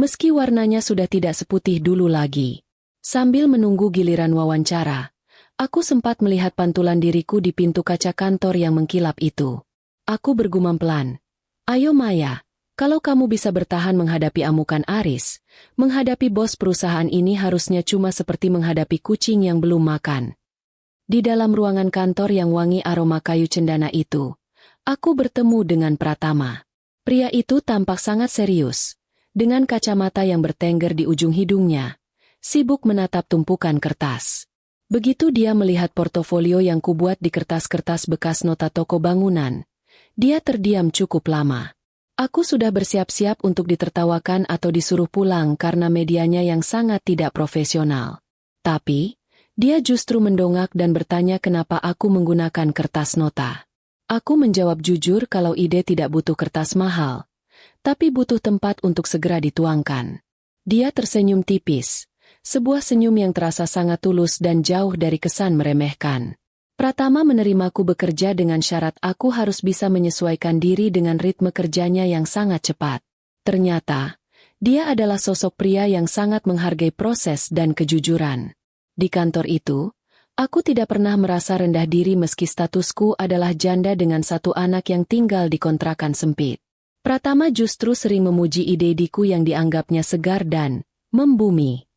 meski warnanya sudah tidak seputih dulu lagi. Sambil menunggu giliran wawancara, aku sempat melihat pantulan diriku di pintu kaca kantor yang mengkilap itu. Aku bergumam pelan, "Ayo Maya, kalau kamu bisa bertahan menghadapi amukan Aris, menghadapi bos perusahaan ini harusnya cuma seperti menghadapi kucing yang belum makan." Di dalam ruangan kantor yang wangi aroma kayu cendana itu, aku bertemu dengan Pratama. Pria itu tampak sangat serius, dengan kacamata yang bertengger di ujung hidungnya, sibuk menatap tumpukan kertas. Begitu dia melihat portofolio yang kubuat di kertas-kertas bekas nota toko bangunan, dia terdiam cukup lama. Aku sudah bersiap-siap untuk ditertawakan atau disuruh pulang karena medianya yang sangat tidak profesional. Tapi, dia justru mendongak dan bertanya kenapa aku menggunakan kertas nota. Aku menjawab jujur kalau ide tidak butuh kertas mahal, tapi butuh tempat untuk segera dituangkan. Dia tersenyum tipis, sebuah senyum yang terasa sangat tulus dan jauh dari kesan meremehkan. Pratama menerimaku bekerja dengan syarat aku harus bisa menyesuaikan diri dengan ritme kerjanya yang sangat cepat. Ternyata, dia adalah sosok pria yang sangat menghargai proses dan kejujuran. Di kantor itu, aku tidak pernah merasa rendah diri meski statusku adalah janda dengan 1 anak yang tinggal di kontrakan sempit. Pratama justru sering memuji ide-ideku yang dianggapnya segar dan membumi.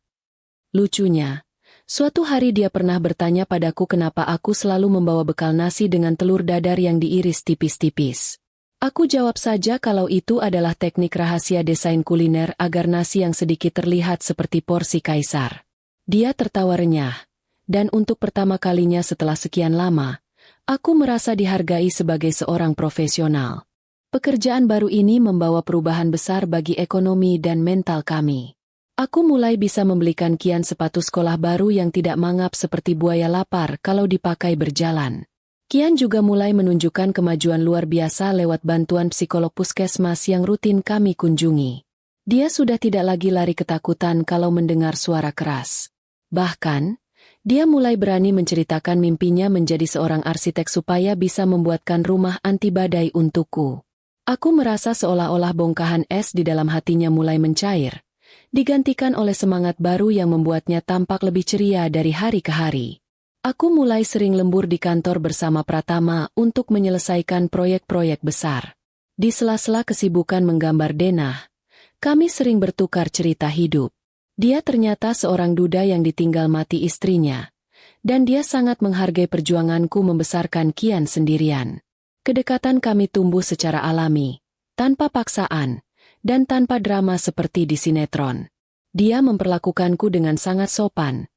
Lucunya, suatu hari dia pernah bertanya padaku kenapa aku selalu membawa bekal nasi dengan telur dadar yang diiris tipis-tipis. Aku jawab saja kalau itu adalah teknik rahasia desain kuliner agar nasi yang sedikit terlihat seperti porsi kaisar. Dia tertawa renyah, dan untuk pertama kalinya setelah sekian lama, aku merasa dihargai sebagai seorang profesional. Pekerjaan baru ini membawa perubahan besar bagi ekonomi dan mental kami. Aku mulai bisa membelikan Kian sepatu sekolah baru yang tidak mangap seperti buaya lapar kalau dipakai berjalan. Kian juga mulai menunjukkan kemajuan luar biasa lewat bantuan psikolog puskesmas yang rutin kami kunjungi. Dia sudah tidak lagi lari ketakutan kalau mendengar suara keras. Bahkan, dia mulai berani menceritakan mimpinya menjadi seorang arsitek supaya bisa membuatkan rumah anti badai untukku. Aku merasa seolah-olah bongkahan es di dalam hatinya mulai mencair, digantikan oleh semangat baru yang membuatnya tampak lebih ceria dari hari ke hari. Aku mulai sering lembur di kantor bersama Pratama untuk menyelesaikan proyek-proyek besar. Di sela-sela kesibukan menggambar denah, kami sering bertukar cerita hidup. Dia ternyata seorang duda yang ditinggal mati istrinya, dan dia sangat menghargai perjuanganku membesarkan Kian sendirian. Kedekatan kami tumbuh secara alami, tanpa paksaan, dan tanpa drama seperti di sinetron. Dia memperlakukanku dengan sangat sopan,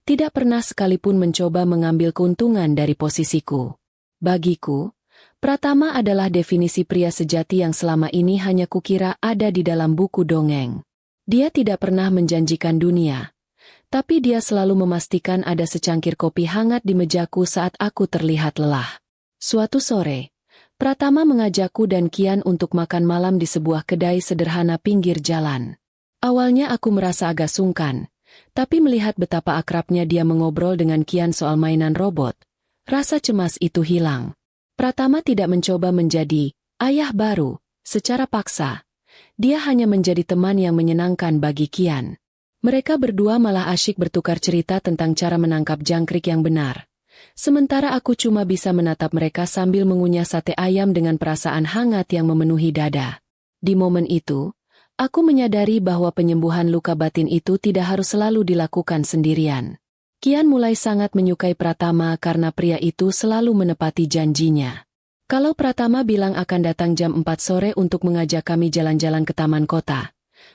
tidak pernah sekalipun mencoba mengambil keuntungan dari posisiku. Bagiku, Pratama adalah definisi pria sejati yang selama ini hanya kukira ada di dalam buku dongeng. Dia tidak pernah menjanjikan dunia, tapi dia selalu memastikan ada secangkir kopi hangat di mejaku saat aku terlihat lelah. Suatu sore, Pratama mengajakku dan Kian untuk makan malam di sebuah kedai sederhana pinggir jalan. Awalnya aku merasa agak sungkan, tapi melihat betapa akrabnya dia mengobrol dengan Kian soal mainan robot, rasa cemas itu hilang. Pratama tidak mencoba menjadi ayah baru secara paksa. Dia hanya menjadi teman yang menyenangkan bagi Kian. Mereka berdua malah asyik bertukar cerita tentang cara menangkap jangkrik yang benar. Sementara aku cuma bisa menatap mereka sambil mengunyah sate ayam dengan perasaan hangat yang memenuhi dada. Di momen itu, aku menyadari bahwa penyembuhan luka batin itu tidak harus selalu dilakukan sendirian. Kian mulai sangat menyukai Pratama karena pria itu selalu menepati janjinya. Kalau Pratama bilang akan datang jam 4 sore untuk mengajak kami jalan-jalan ke taman kota,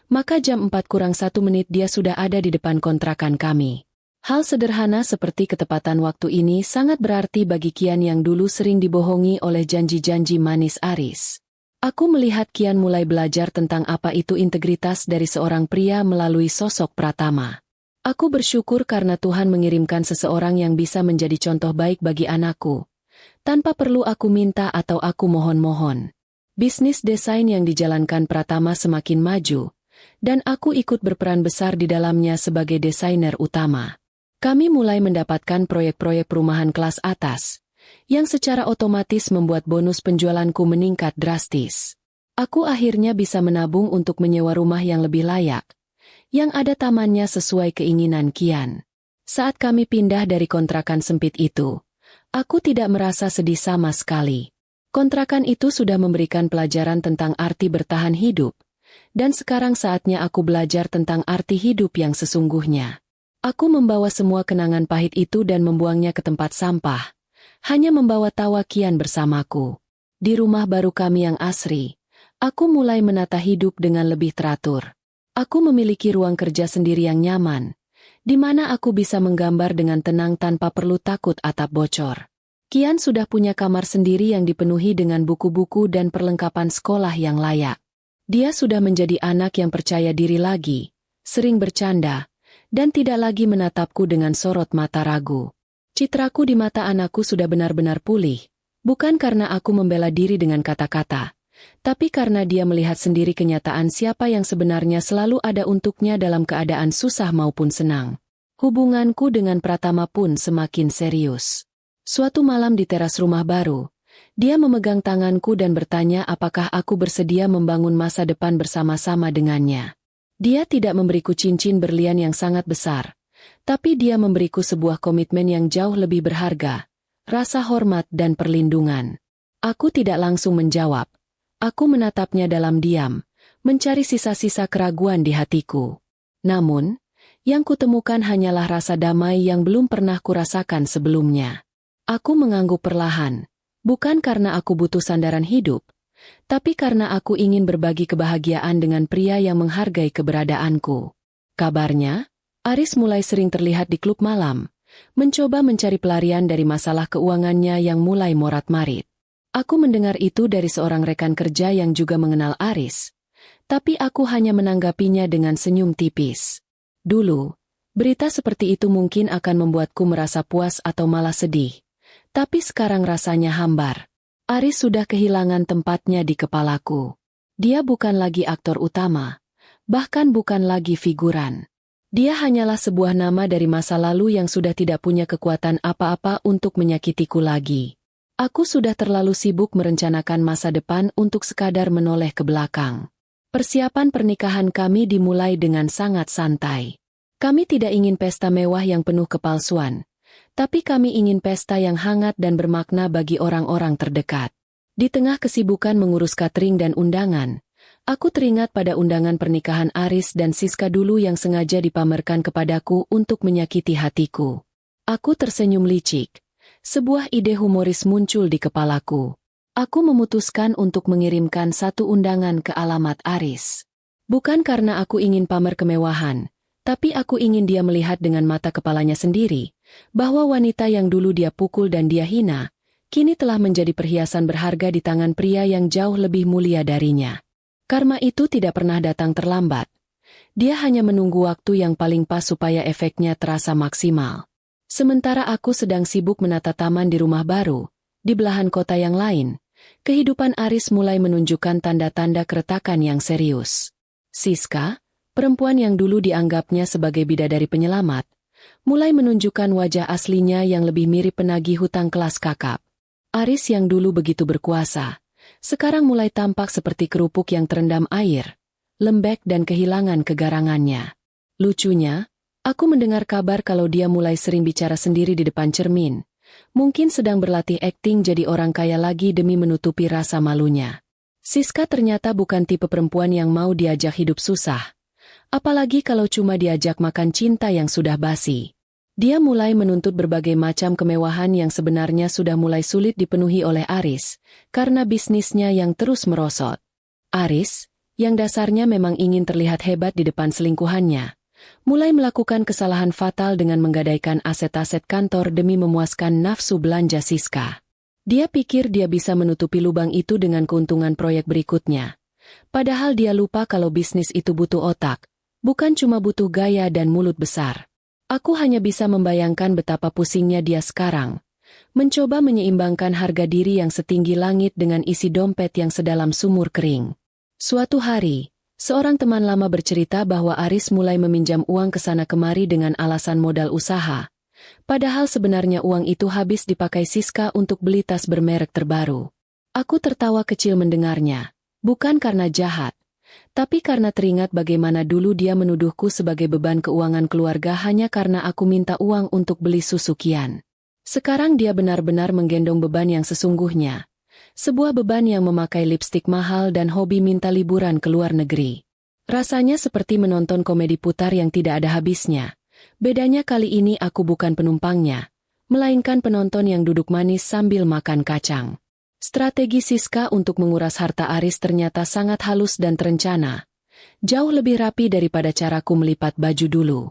maka jam 4 kurang 1 menit dia sudah ada di depan kontrakan kami. Hal sederhana seperti ketepatan waktu ini sangat berarti bagi Kian yang dulu sering dibohongi oleh janji-janji manis Aris. Aku melihat Kian mulai belajar tentang apa itu integritas dari seorang pria melalui sosok Pratama. Aku bersyukur karena Tuhan mengirimkan seseorang yang bisa menjadi contoh baik bagi anakku, tanpa perlu aku minta atau aku mohon-mohon. Bisnis desain yang dijalankan Pratama semakin maju, dan aku ikut berperan besar di dalamnya sebagai desainer utama. Kami mulai mendapatkan proyek-proyek perumahan kelas atas, yang secara otomatis membuat bonus penjualanku meningkat drastis. Aku akhirnya bisa menabung untuk menyewa rumah yang lebih layak, yang ada tamannya sesuai keinginan Kian. Saat kami pindah dari kontrakan sempit itu, aku tidak merasa sedih sama sekali. Kontrakan itu sudah memberikan pelajaran tentang arti bertahan hidup, dan sekarang saatnya aku belajar tentang arti hidup yang sesungguhnya. Aku membawa semua kenangan pahit itu dan membuangnya ke tempat sampah, hanya membawa tawa Kian bersamaku. Di rumah baru kami yang asri, aku mulai menata hidup dengan lebih teratur. Aku memiliki ruang kerja sendiri yang nyaman, di mana aku bisa menggambar dengan tenang tanpa perlu takut atap bocor. Kian sudah punya kamar sendiri yang dipenuhi dengan buku-buku dan perlengkapan sekolah yang layak. Dia sudah menjadi anak yang percaya diri lagi, sering bercanda, dan tidak lagi menatapku dengan sorot mata ragu. Citraku di mata anakku sudah benar-benar pulih, bukan karena aku membela diri dengan kata-kata, tapi karena dia melihat sendiri kenyataan siapa yang sebenarnya selalu ada untuknya dalam keadaan susah maupun senang. Hubunganku dengan Pratama pun semakin serius. Suatu malam di teras rumah baru, dia memegang tanganku dan bertanya apakah aku bersedia membangun masa depan bersama-sama dengannya. Dia tidak memberiku cincin berlian yang sangat besar, tapi dia memberiku sebuah komitmen yang jauh lebih berharga, rasa hormat dan perlindungan. Aku tidak langsung menjawab. Aku menatapnya dalam diam, mencari sisa-sisa keraguan di hatiku. Namun, yang kutemukan hanyalah rasa damai yang belum pernah kurasakan sebelumnya. Aku mengangguk perlahan, bukan karena aku butuh sandaran hidup, tapi karena aku ingin berbagi kebahagiaan dengan pria yang menghargai keberadaanku. Kabarnya, Aris mulai sering terlihat di klub malam, mencoba mencari pelarian dari masalah keuangannya yang mulai morat-marit. Aku mendengar itu dari seorang rekan kerja yang juga mengenal Aris, tapi aku hanya menanggapinya dengan senyum tipis. Dulu, berita seperti itu mungkin akan membuatku merasa puas atau malah sedih. Tapi sekarang rasanya hambar. Aris sudah kehilangan tempatnya di kepalaku. Dia bukan lagi aktor utama, bahkan bukan lagi figuran. Dia hanyalah sebuah nama dari masa lalu yang sudah tidak punya kekuatan apa-apa untuk menyakitiku lagi. Aku sudah terlalu sibuk merencanakan masa depan untuk sekadar menoleh ke belakang. Persiapan pernikahan kami dimulai dengan sangat santai. Kami tidak ingin pesta mewah yang penuh kepalsuan, tapi kami ingin pesta yang hangat dan bermakna bagi orang-orang terdekat. Di tengah kesibukan mengurus catering dan undangan, aku teringat pada undangan pernikahan Aris dan Siska dulu yang sengaja dipamerkan kepadaku untuk menyakiti hatiku. Aku tersenyum licik. Sebuah ide humoris muncul di kepalaku. Aku memutuskan untuk mengirimkan satu undangan ke alamat Aris. Bukan karena aku ingin pamer kemewahan, tapi aku ingin dia melihat dengan mata kepalanya sendiri, bahwa wanita yang dulu dia pukul dan dia hina, kini telah menjadi perhiasan berharga di tangan pria yang jauh lebih mulia darinya. Karma itu tidak pernah datang terlambat. Dia hanya menunggu waktu yang paling pas supaya efeknya terasa maksimal. Sementara aku sedang sibuk menata taman di rumah baru, di belahan kota yang lain, kehidupan Aris mulai menunjukkan tanda-tanda keretakan yang serius. Siska, perempuan yang dulu dianggapnya sebagai bidadari penyelamat, mulai menunjukkan wajah aslinya yang lebih mirip penagih hutang kelas kakap. Aris yang dulu begitu berkuasa, sekarang mulai tampak seperti kerupuk yang terendam air, lembek dan kehilangan kegarangannya. Lucunya, aku mendengar kabar kalau dia mulai sering bicara sendiri di depan cermin. Mungkin sedang berlatih akting jadi orang kaya lagi demi menutupi rasa malunya. Siska ternyata bukan tipe perempuan yang mau diajak hidup susah. Apalagi kalau cuma diajak makan cinta yang sudah basi. Dia mulai menuntut berbagai macam kemewahan yang sebenarnya sudah mulai sulit dipenuhi oleh Aris, karena bisnisnya yang terus merosot. Aris, yang dasarnya memang ingin terlihat hebat di depan selingkuhannya, mulai melakukan kesalahan fatal dengan menggadaikan aset-aset kantor demi memuaskan nafsu belanja Siska. Dia pikir dia bisa menutupi lubang itu dengan keuntungan proyek berikutnya. Padahal dia lupa kalau bisnis itu butuh otak, bukan cuma butuh gaya dan mulut besar. Aku hanya bisa membayangkan betapa pusingnya dia sekarang. Mencoba menyeimbangkan harga diri yang setinggi langit dengan isi dompet yang sedalam sumur kering. Suatu hari, seorang teman lama bercerita bahwa Aris mulai meminjam uang ke sana kemari dengan alasan modal usaha. Padahal sebenarnya uang itu habis dipakai Siska untuk beli tas bermerek terbaru. Aku tertawa kecil mendengarnya, bukan karena jahat, tapi karena teringat bagaimana dulu dia menuduhku sebagai beban keuangan keluarga hanya karena aku minta uang untuk beli susu Kian. Sekarang dia benar-benar menggendong beban yang sesungguhnya. Sebuah beban yang memakai lipstik mahal dan hobi minta liburan ke luar negeri. Rasanya seperti menonton komedi putar yang tidak ada habisnya. Bedanya kali ini aku bukan penumpangnya, melainkan penonton yang duduk manis sambil makan kacang. Strategi Siska untuk menguras harta Aris ternyata sangat halus dan terencana. Jauh lebih rapi daripada caraku melipat baju dulu.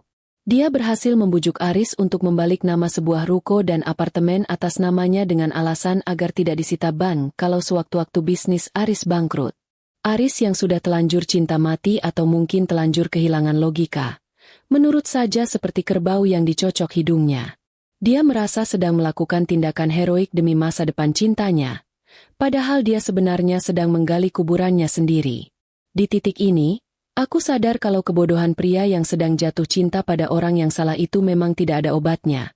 Dia berhasil membujuk Aris untuk membalik nama sebuah ruko dan apartemen atas namanya dengan alasan agar tidak disita bank kalau sewaktu-waktu bisnis Aris bangkrut. Aris yang sudah telanjur cinta mati atau mungkin telanjur kehilangan logika, menurut saja seperti kerbau yang dicocok hidungnya. Dia merasa sedang melakukan tindakan heroik demi masa depan cintanya, padahal dia sebenarnya sedang menggali kuburannya sendiri. Di titik ini, aku sadar kalau kebodohan pria yang sedang jatuh cinta pada orang yang salah itu memang tidak ada obatnya.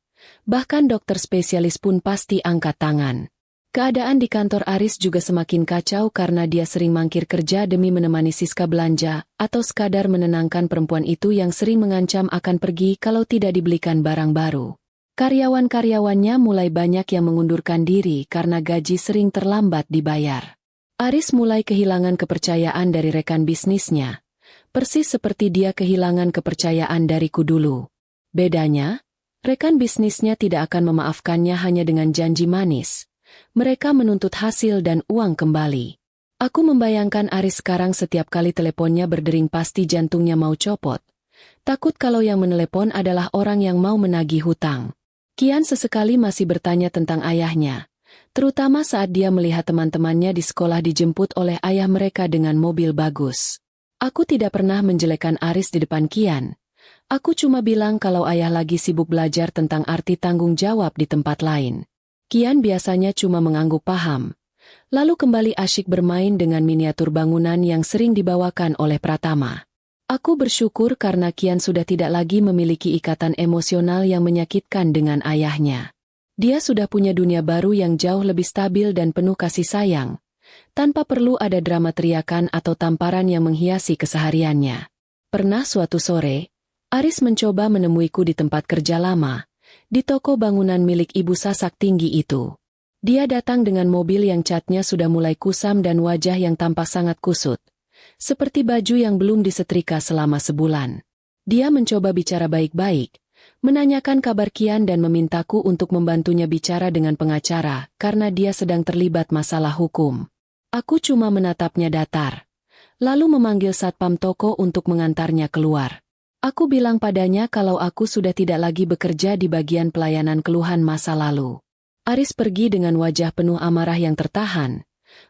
Bahkan dokter spesialis pun pasti angkat tangan. Keadaan di kantor Aris juga semakin kacau karena dia sering mangkir kerja demi menemani Siska belanja, atau sekadar menenangkan perempuan itu yang sering mengancam akan pergi kalau tidak dibelikan barang baru. Karyawan-karyawannya mulai banyak yang mengundurkan diri karena gaji sering terlambat dibayar. Aris mulai kehilangan kepercayaan dari rekan bisnisnya. Persis seperti dia kehilangan kepercayaan dariku dulu. Bedanya, rekan bisnisnya tidak akan memaafkannya hanya dengan janji manis. Mereka menuntut hasil dan uang kembali. Aku membayangkan Aris sekarang setiap kali teleponnya berdering pasti jantungnya mau copot. Takut kalau yang menelepon adalah orang yang mau menagih hutang. Kian sesekali masih bertanya tentang ayahnya, terutama saat dia melihat teman-temannya di sekolah dijemput oleh ayah mereka dengan mobil bagus. Aku tidak pernah menjelekkan Aris di depan Kian. Aku cuma bilang kalau ayah lagi sibuk belajar tentang arti tanggung jawab di tempat lain. Kian biasanya cuma mengangguk paham. Lalu kembali asyik bermain dengan miniatur bangunan yang sering dibawakan oleh Pratama. Aku bersyukur karena Kian sudah tidak lagi memiliki ikatan emosional yang menyakitkan dengan ayahnya. Dia sudah punya dunia baru yang jauh lebih stabil dan penuh kasih sayang, tanpa perlu ada drama teriakan atau tamparan yang menghiasi kesehariannya. Pernah suatu sore, Aris mencoba menemuiku di tempat kerja lama, di toko bangunan milik ibu sasak tinggi itu. Dia datang dengan mobil yang catnya sudah mulai kusam dan wajah yang tampak sangat kusut, seperti baju yang belum disetrika selama sebulan. Dia mencoba bicara baik-baik, menanyakan kabar Kian dan memintaku untuk membantunya bicara dengan pengacara karena dia sedang terlibat masalah hukum. Aku cuma menatapnya datar, lalu memanggil satpam toko untuk mengantarnya keluar. Aku bilang padanya kalau aku sudah tidak lagi bekerja di bagian pelayanan keluhan masa lalu. Aris pergi dengan wajah penuh amarah yang tertahan.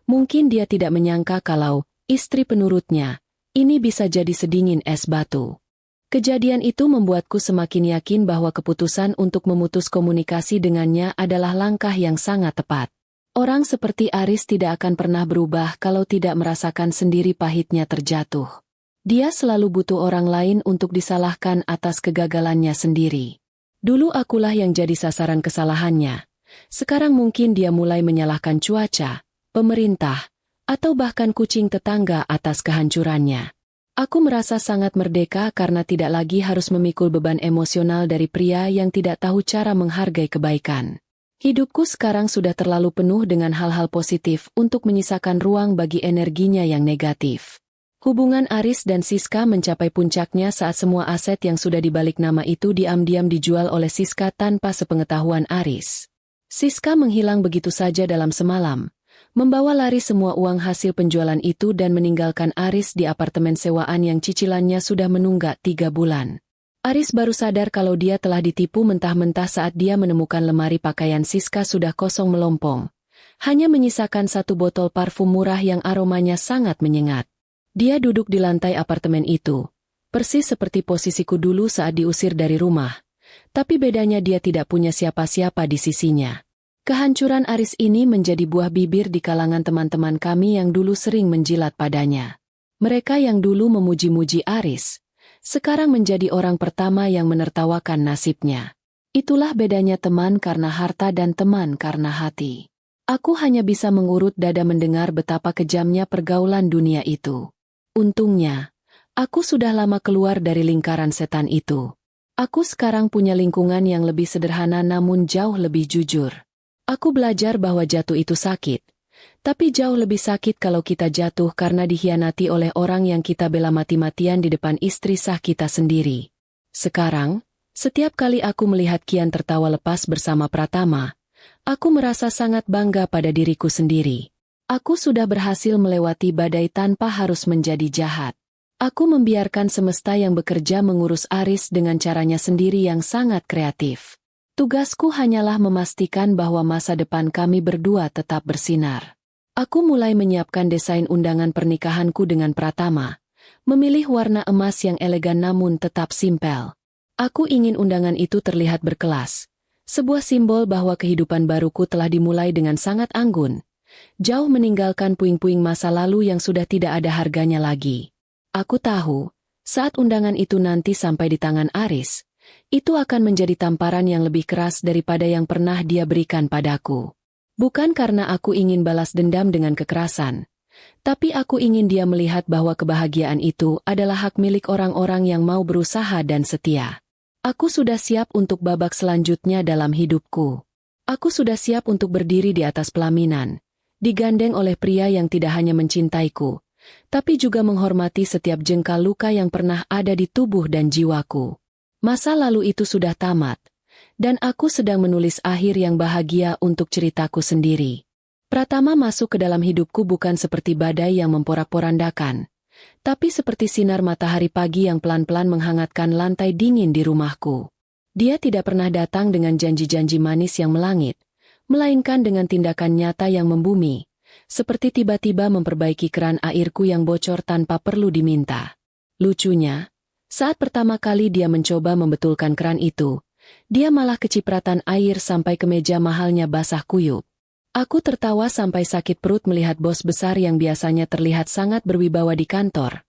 Mungkin dia tidak menyangka kalau istri penurutnya ini bisa jadi sedingin es batu. Kejadian itu membuatku semakin yakin bahwa keputusan untuk memutus komunikasi dengannya adalah langkah yang sangat tepat. Orang seperti Aris tidak akan pernah berubah kalau tidak merasakan sendiri pahitnya terjatuh. Dia selalu butuh orang lain untuk disalahkan atas kegagalannya sendiri. Dulu akulah yang jadi sasaran kesalahannya. Sekarang mungkin dia mulai menyalahkan cuaca, pemerintah, atau bahkan kucing tetangga atas kehancurannya. Aku merasa sangat merdeka karena tidak lagi harus memikul beban emosional dari pria yang tidak tahu cara menghargai kebaikan. Hidupku sekarang sudah terlalu penuh dengan hal-hal positif untuk menyisakan ruang bagi energinya yang negatif. Hubungan Aris dan Siska mencapai puncaknya saat semua aset yang sudah dibalik nama itu diam-diam dijual oleh Siska tanpa sepengetahuan Aris. Siska menghilang begitu saja dalam semalam, membawa lari semua uang hasil penjualan itu dan meninggalkan Aris di apartemen sewaan yang cicilannya sudah menunggak 3 bulan. Aris baru sadar kalau dia telah ditipu mentah-mentah saat dia menemukan lemari pakaian Siska sudah kosong melompong. Hanya menyisakan 1 botol parfum murah yang aromanya sangat menyengat. Dia duduk di lantai apartemen itu, persis seperti posisiku dulu saat diusir dari rumah. Tapi bedanya dia tidak punya siapa-siapa di sisinya. Kehancuran Aris ini menjadi buah bibir di kalangan teman-teman kami yang dulu sering menjilat padanya. Mereka yang dulu memuji-muji Aris, sekarang menjadi orang pertama yang menertawakan nasibnya. Itulah bedanya teman karena harta dan teman karena hati. Aku hanya bisa mengurut dada mendengar betapa kejamnya pergaulan dunia itu. Untungnya, aku sudah lama keluar dari lingkaran setan itu. Aku sekarang punya lingkungan yang lebih sederhana namun jauh lebih jujur. Aku belajar bahwa jatuh itu sakit, tapi jauh lebih sakit kalau kita jatuh karena dikhianati oleh orang yang kita bela mati-matian di depan istri sah kita sendiri. Sekarang, setiap kali aku melihat Kian tertawa lepas bersama Pratama, aku merasa sangat bangga pada diriku sendiri. Aku sudah berhasil melewati badai tanpa harus menjadi jahat. Aku membiarkan semesta yang bekerja mengurus Aris dengan caranya sendiri yang sangat kreatif. Tugasku hanyalah memastikan bahwa masa depan kami berdua tetap bersinar. Aku mulai menyiapkan desain undangan pernikahanku dengan Pratama, memilih warna emas yang elegan namun tetap simpel. Aku ingin undangan itu terlihat berkelas, sebuah simbol bahwa kehidupan baruku telah dimulai dengan sangat anggun, jauh meninggalkan puing-puing masa lalu yang sudah tidak ada harganya lagi. Aku tahu, saat undangan itu nanti sampai di tangan Aris, itu akan menjadi tamparan yang lebih keras daripada yang pernah dia berikan padaku. Bukan karena aku ingin balas dendam dengan kekerasan, tapi aku ingin dia melihat bahwa kebahagiaan itu adalah hak milik orang-orang yang mau berusaha dan setia. Aku sudah siap untuk babak selanjutnya dalam hidupku. Aku sudah siap untuk berdiri di atas pelaminan, digandeng oleh pria yang tidak hanya mencintaiku, tapi juga menghormati setiap jengkal luka yang pernah ada di tubuh dan jiwaku. Masa lalu itu sudah tamat, dan aku sedang menulis akhir yang bahagia untuk ceritaku sendiri. Pratama masuk ke dalam hidupku bukan seperti badai yang memporak-porandakan, tapi seperti sinar matahari pagi yang pelan-pelan menghangatkan lantai dingin di rumahku. Dia tidak pernah datang dengan janji-janji manis yang melangit, melainkan dengan tindakan nyata yang membumi, seperti tiba-tiba memperbaiki keran airku yang bocor tanpa perlu diminta. Lucunya, saat pertama kali dia mencoba membetulkan keran itu, dia malah kecipratan air sampai ke meja mahalnya basah kuyup. Aku tertawa sampai sakit perut melihat bos besar yang biasanya terlihat sangat berwibawa di kantor.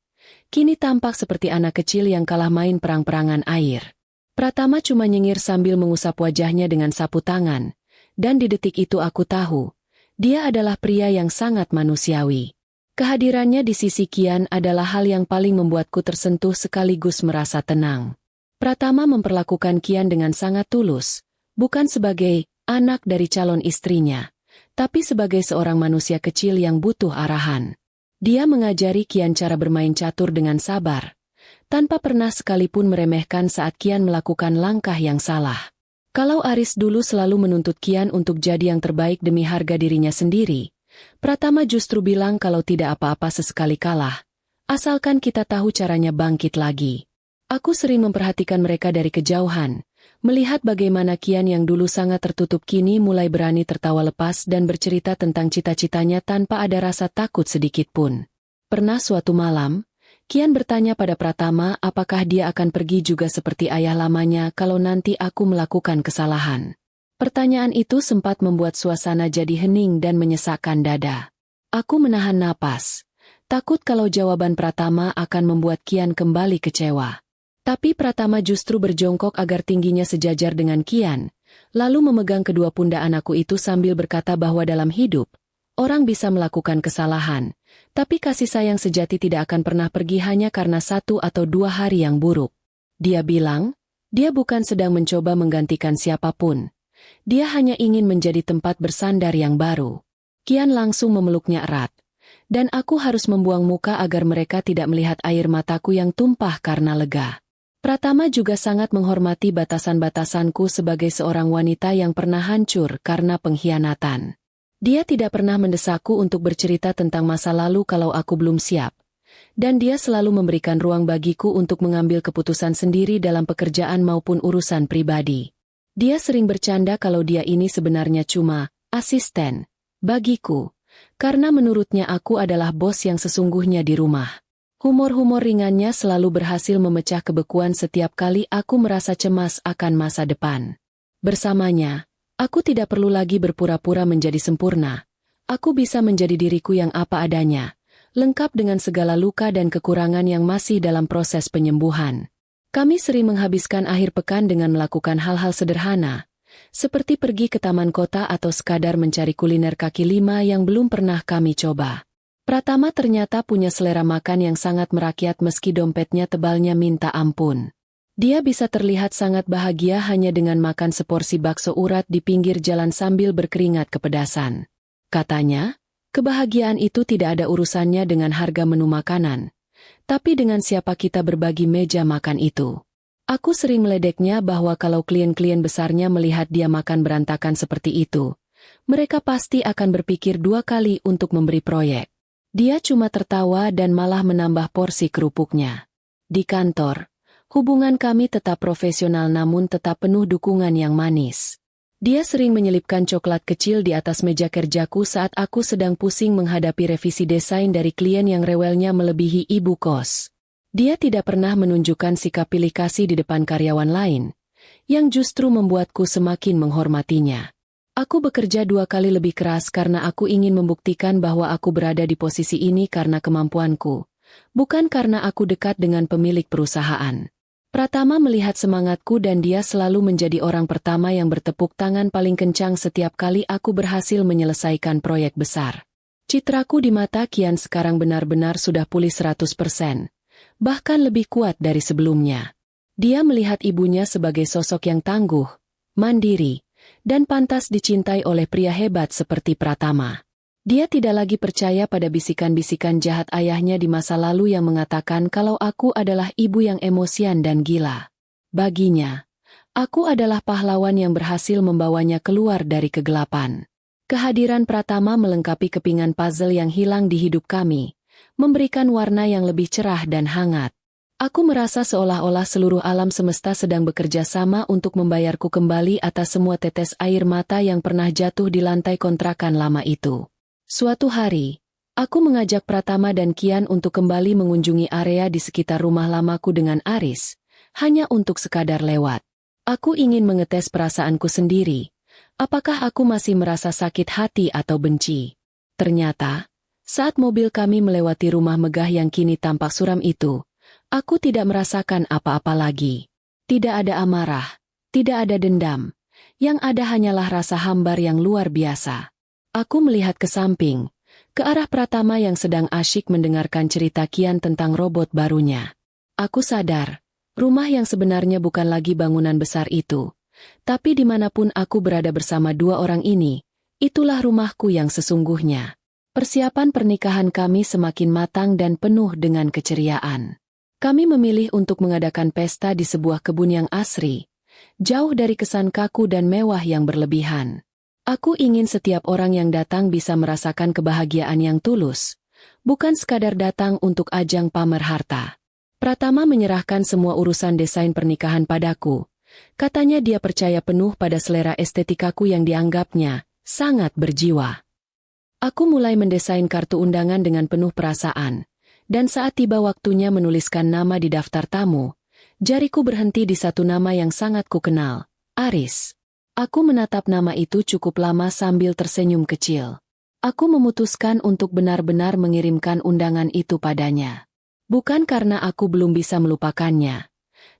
Kini tampak seperti anak kecil yang kalah main perang-perangan air. Pratama cuma nyengir sambil mengusap wajahnya dengan sapu tangan, dan di detik itu aku tahu, dia adalah pria yang sangat manusiawi. Kehadirannya di sisi Kian adalah hal yang paling membuatku tersentuh sekaligus merasa tenang. Pratama memperlakukan Kian dengan sangat tulus, bukan sebagai anak dari calon istrinya, tapi sebagai seorang manusia kecil yang butuh arahan. Dia mengajari Kian cara bermain catur dengan sabar, tanpa pernah sekalipun meremehkan saat Kian melakukan langkah yang salah. Kalau Aris dulu selalu menuntut Kian untuk jadi yang terbaik demi harga dirinya sendiri, Pratama justru bilang kalau tidak apa-apa sesekali kalah, asalkan kita tahu caranya bangkit lagi. Aku sering memperhatikan mereka dari kejauhan, melihat bagaimana Kian yang dulu sangat tertutup kini mulai berani tertawa lepas dan bercerita tentang cita-citanya tanpa ada rasa takut sedikit pun. Pernah suatu malam, Kian bertanya pada Pratama apakah dia akan pergi juga seperti ayah lamanya kalau nanti aku melakukan kesalahan. Pertanyaan itu sempat membuat suasana jadi hening dan menyesakkan dada. Aku menahan napas, takut kalau jawaban Pratama akan membuat Kian kembali kecewa. Tapi Pratama justru berjongkok agar tingginya sejajar dengan Kian, lalu memegang kedua pundak anakku itu sambil berkata bahwa dalam hidup, orang bisa melakukan kesalahan, tapi kasih sayang sejati tidak akan pernah pergi hanya karena 1 atau 2 hari yang buruk. Dia bilang, dia bukan sedang mencoba menggantikan siapapun. Dia hanya ingin menjadi tempat bersandar yang baru. Kian langsung memeluknya erat, dan aku harus membuang muka agar mereka tidak melihat air mataku yang tumpah karena lega. Pratama juga sangat menghormati batasan-batasanku sebagai seorang wanita yang pernah hancur karena pengkhianatan. Dia tidak pernah mendesakku untuk bercerita tentang masa lalu kalau aku belum siap, dan dia selalu memberikan ruang bagiku untuk mengambil keputusan sendiri dalam pekerjaan maupun urusan pribadi. Dia sering bercanda kalau dia ini sebenarnya cuma asisten bagiku, karena menurutnya aku adalah bos yang sesungguhnya di rumah. Humor-humor ringannya selalu berhasil memecah kebekuan setiap kali aku merasa cemas akan masa depan. Bersamanya, aku tidak perlu lagi berpura-pura menjadi sempurna. Aku bisa menjadi diriku yang apa adanya, lengkap dengan segala luka dan kekurangan yang masih dalam proses penyembuhan. Kami sering menghabiskan akhir pekan dengan melakukan hal-hal sederhana, seperti pergi ke taman kota atau sekadar mencari kuliner kaki lima yang belum pernah kami coba. Pratama ternyata punya selera makan yang sangat merakyat meski dompetnya tebalnya minta ampun. Dia bisa terlihat sangat bahagia hanya dengan makan seporsi bakso urat di pinggir jalan sambil berkeringat kepedasan. Katanya, kebahagiaan itu tidak ada urusannya dengan harga menu makanan, tapi dengan siapa kita berbagi meja makan itu. Aku sering meledeknya bahwa kalau klien-klien besarnya melihat dia makan berantakan seperti itu, mereka pasti akan berpikir 2 kali untuk memberi proyek. Dia cuma tertawa dan malah menambah porsi kerupuknya. Di kantor, hubungan kami tetap profesional namun tetap penuh dukungan yang manis. Dia sering menyelipkan coklat kecil di atas meja kerjaku saat aku sedang pusing menghadapi revisi desain dari klien yang rewelnya melebihi ibu kos. Dia tidak pernah menunjukkan sikap pilih kasih di depan karyawan lain, yang justru membuatku semakin menghormatinya. Aku bekerja 2 kali lebih keras karena aku ingin membuktikan bahwa aku berada di posisi ini karena kemampuanku, bukan karena aku dekat dengan pemilik perusahaan. Pratama melihat semangatku dan dia selalu menjadi orang pertama yang bertepuk tangan paling kencang setiap kali aku berhasil menyelesaikan proyek besar. Citraku di mata Kian sekarang benar-benar sudah pulih 100%, bahkan lebih kuat dari sebelumnya. Dia melihat ibunya sebagai sosok yang tangguh, mandiri, dan pantas dicintai oleh pria hebat seperti Pratama. Dia tidak lagi percaya pada bisikan-bisikan jahat ayahnya di masa lalu yang mengatakan kalau aku adalah ibu yang emosian dan gila. Baginya, aku adalah pahlawan yang berhasil membawanya keluar dari kegelapan. Kehadiran Pratama melengkapi kepingan puzzle yang hilang di hidup kami, memberikan warna yang lebih cerah dan hangat. Aku merasa seolah-olah seluruh alam semesta sedang bekerja sama untuk membayarku kembali atas semua tetes air mata yang pernah jatuh di lantai kontrakan lama itu. Suatu hari, aku mengajak Pratama dan Kian untuk kembali mengunjungi area di sekitar rumah lamaku dengan Aris, hanya untuk sekadar lewat. Aku ingin mengetes perasaanku sendiri. Apakah aku masih merasa sakit hati atau benci? Ternyata, saat mobil kami melewati rumah megah yang kini tampak suram itu, aku tidak merasakan apa-apa lagi. Tidak ada amarah, tidak ada dendam. Yang ada hanyalah rasa hambar yang luar biasa. Aku melihat ke samping, ke arah Pratama yang sedang asyik mendengarkan cerita Kian tentang robot barunya. Aku sadar, rumah yang sebenarnya bukan lagi bangunan besar itu. Tapi dimanapun aku berada bersama dua orang ini, itulah rumahku yang sesungguhnya. Persiapan pernikahan kami semakin matang dan penuh dengan keceriaan. Kami memilih untuk mengadakan pesta di sebuah kebun yang asri, jauh dari kesan kaku dan mewah yang berlebihan. Aku ingin setiap orang yang datang bisa merasakan kebahagiaan yang tulus, bukan sekadar datang untuk ajang pamer harta. Pratama menyerahkan semua urusan desain pernikahan padaku. Katanya dia percaya penuh pada selera estetikaku yang dianggapnya sangat berjiwa. Aku mulai mendesain kartu undangan dengan penuh perasaan. Dan saat tiba waktunya menuliskan nama di daftar tamu, jariku berhenti di satu nama yang sangat kukenal, Aris. Aku menatap nama itu cukup lama sambil tersenyum kecil. Aku memutuskan untuk benar-benar mengirimkan undangan itu padanya. Bukan karena aku belum bisa melupakannya,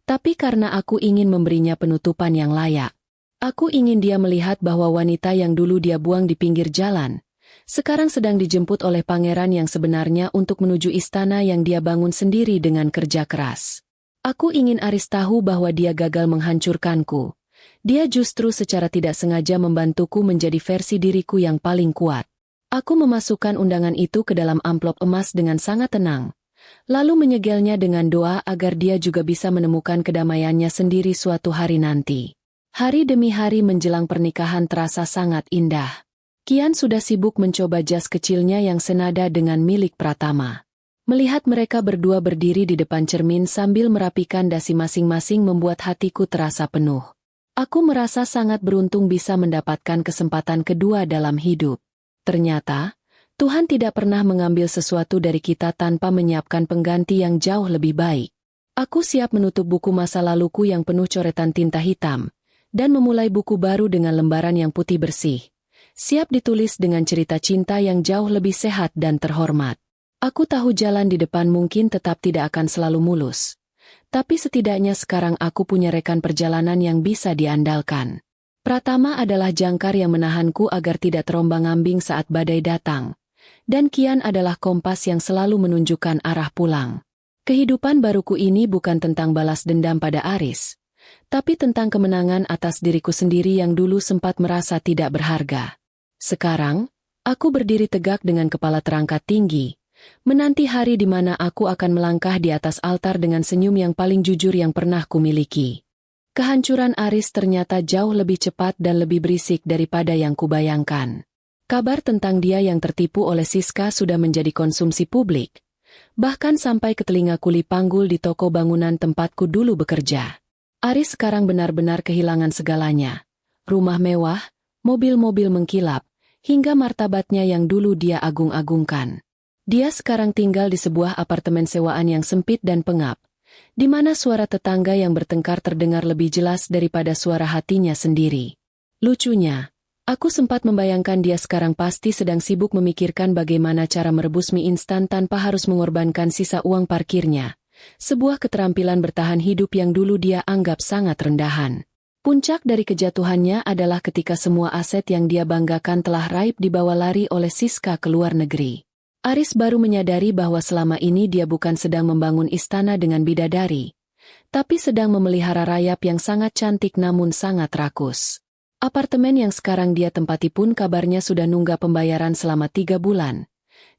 tapi karena aku ingin memberinya penutupan yang layak. Aku ingin dia melihat bahwa wanita yang dulu dia buang di pinggir jalan, sekarang sedang dijemput oleh pangeran yang sebenarnya untuk menuju istana yang dia bangun sendiri dengan kerja keras. Aku ingin Aris tahu bahwa dia gagal menghancurkanku. Dia justru secara tidak sengaja membantuku menjadi versi diriku yang paling kuat. Aku memasukkan undangan itu ke dalam amplop emas dengan sangat tenang, lalu menyegelnya dengan doa agar dia juga bisa menemukan kedamaiannya sendiri suatu hari nanti. Hari demi hari menjelang pernikahan terasa sangat indah. Kian sudah sibuk mencoba jas kecilnya yang senada dengan milik Pratama. Melihat mereka berdua berdiri di depan cermin sambil merapikan dasi masing-masing membuat hatiku terasa penuh. Aku merasa sangat beruntung bisa mendapatkan kesempatan kedua dalam hidup. Ternyata, Tuhan tidak pernah mengambil sesuatu dari kita tanpa menyiapkan pengganti yang jauh lebih baik. Aku siap menutup buku masa laluku yang penuh coretan tinta hitam, dan memulai buku baru dengan lembaran yang putih bersih. Siap ditulis dengan cerita cinta yang jauh lebih sehat dan terhormat. Aku tahu jalan di depan mungkin tetap tidak akan selalu mulus. Tapi setidaknya sekarang aku punya rekan perjalanan yang bisa diandalkan. Pratama adalah jangkar yang menahanku agar tidak terombang-ambing saat badai datang. Dan Kian adalah kompas yang selalu menunjukkan arah pulang. Kehidupan baruku ini bukan tentang balas dendam pada Aris, tapi tentang kemenangan atas diriku sendiri yang dulu sempat merasa tidak berharga. Sekarang, aku berdiri tegak dengan kepala terangkat tinggi, menanti hari di mana aku akan melangkah di atas altar dengan senyum yang paling jujur yang pernah kumiliki. Kehancuran Aris ternyata jauh lebih cepat dan lebih berisik daripada yang kubayangkan. Kabar tentang dia yang tertipu oleh Siska sudah menjadi konsumsi publik, bahkan sampai ke telinga kuli panggul di toko bangunan tempatku dulu bekerja. Aris sekarang benar-benar kehilangan segalanya. Rumah mewah, mobil-mobil mengkilap, hingga martabatnya yang dulu dia agung-agungkan. Dia sekarang tinggal di sebuah apartemen sewaan yang sempit dan pengap, di mana suara tetangga yang bertengkar terdengar lebih jelas daripada suara hatinya sendiri. Lucunya, aku sempat membayangkan dia sekarang pasti sedang sibuk memikirkan bagaimana cara merebus mie instan tanpa harus mengorbankan sisa uang parkirnya, sebuah keterampilan bertahan hidup yang dulu dia anggap sangat rendahan. Puncak dari kejatuhannya adalah ketika semua aset yang dia banggakan telah raib dibawa lari oleh Siska ke luar negeri. Aris baru menyadari bahwa selama ini dia bukan sedang membangun istana dengan bidadari, tapi sedang memelihara rayap yang sangat cantik namun sangat rakus. Apartemen yang sekarang dia tempati pun kabarnya sudah nunggak pembayaran selama 3 bulan,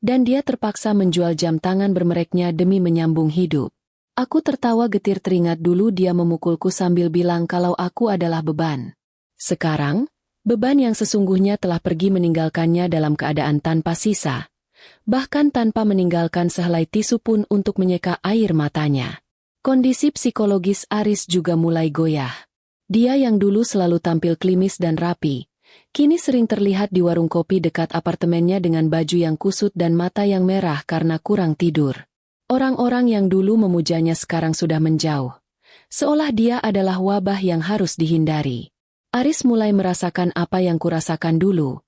dan dia terpaksa menjual jam tangan bermereknya demi menyambung hidup. Aku tertawa getir teringat dulu dia memukulku sambil bilang kalau aku adalah beban. Sekarang, Beban yang sesungguhnya telah pergi meninggalkannya dalam keadaan tanpa sisa, bahkan tanpa meninggalkan sehelai tisu pun untuk menyeka air matanya. Kondisi psikologis Aris juga mulai goyah. Dia yang dulu selalu tampil klimis dan rapi, kini sering terlihat di warung kopi dekat apartemennya dengan baju yang kusut dan mata yang merah karena kurang tidur. Orang-orang yang dulu memujanya sekarang sudah menjauh, seolah dia adalah wabah yang harus dihindari. Aris mulai merasakan apa yang kurasakan dulu,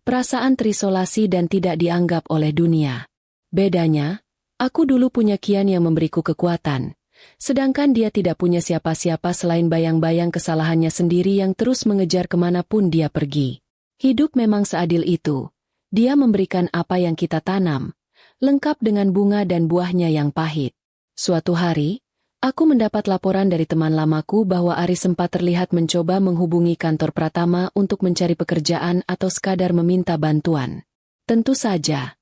perasaan terisolasi dan tidak dianggap oleh dunia. Bedanya, aku dulu punya Kian yang memberiku kekuatan, sedangkan dia tidak punya siapa-siapa selain bayang-bayang kesalahannya sendiri yang terus mengejar kemanapun dia pergi. Hidup memang seadil itu. Dia memberikan apa yang kita tanam, lengkap dengan bunga dan buahnya yang pahit. Suatu hari, aku mendapat laporan dari teman lamaku bahwa Aris sempat terlihat mencoba menghubungi kantor Pratama untuk mencari pekerjaan atau sekadar meminta bantuan. Tentu saja,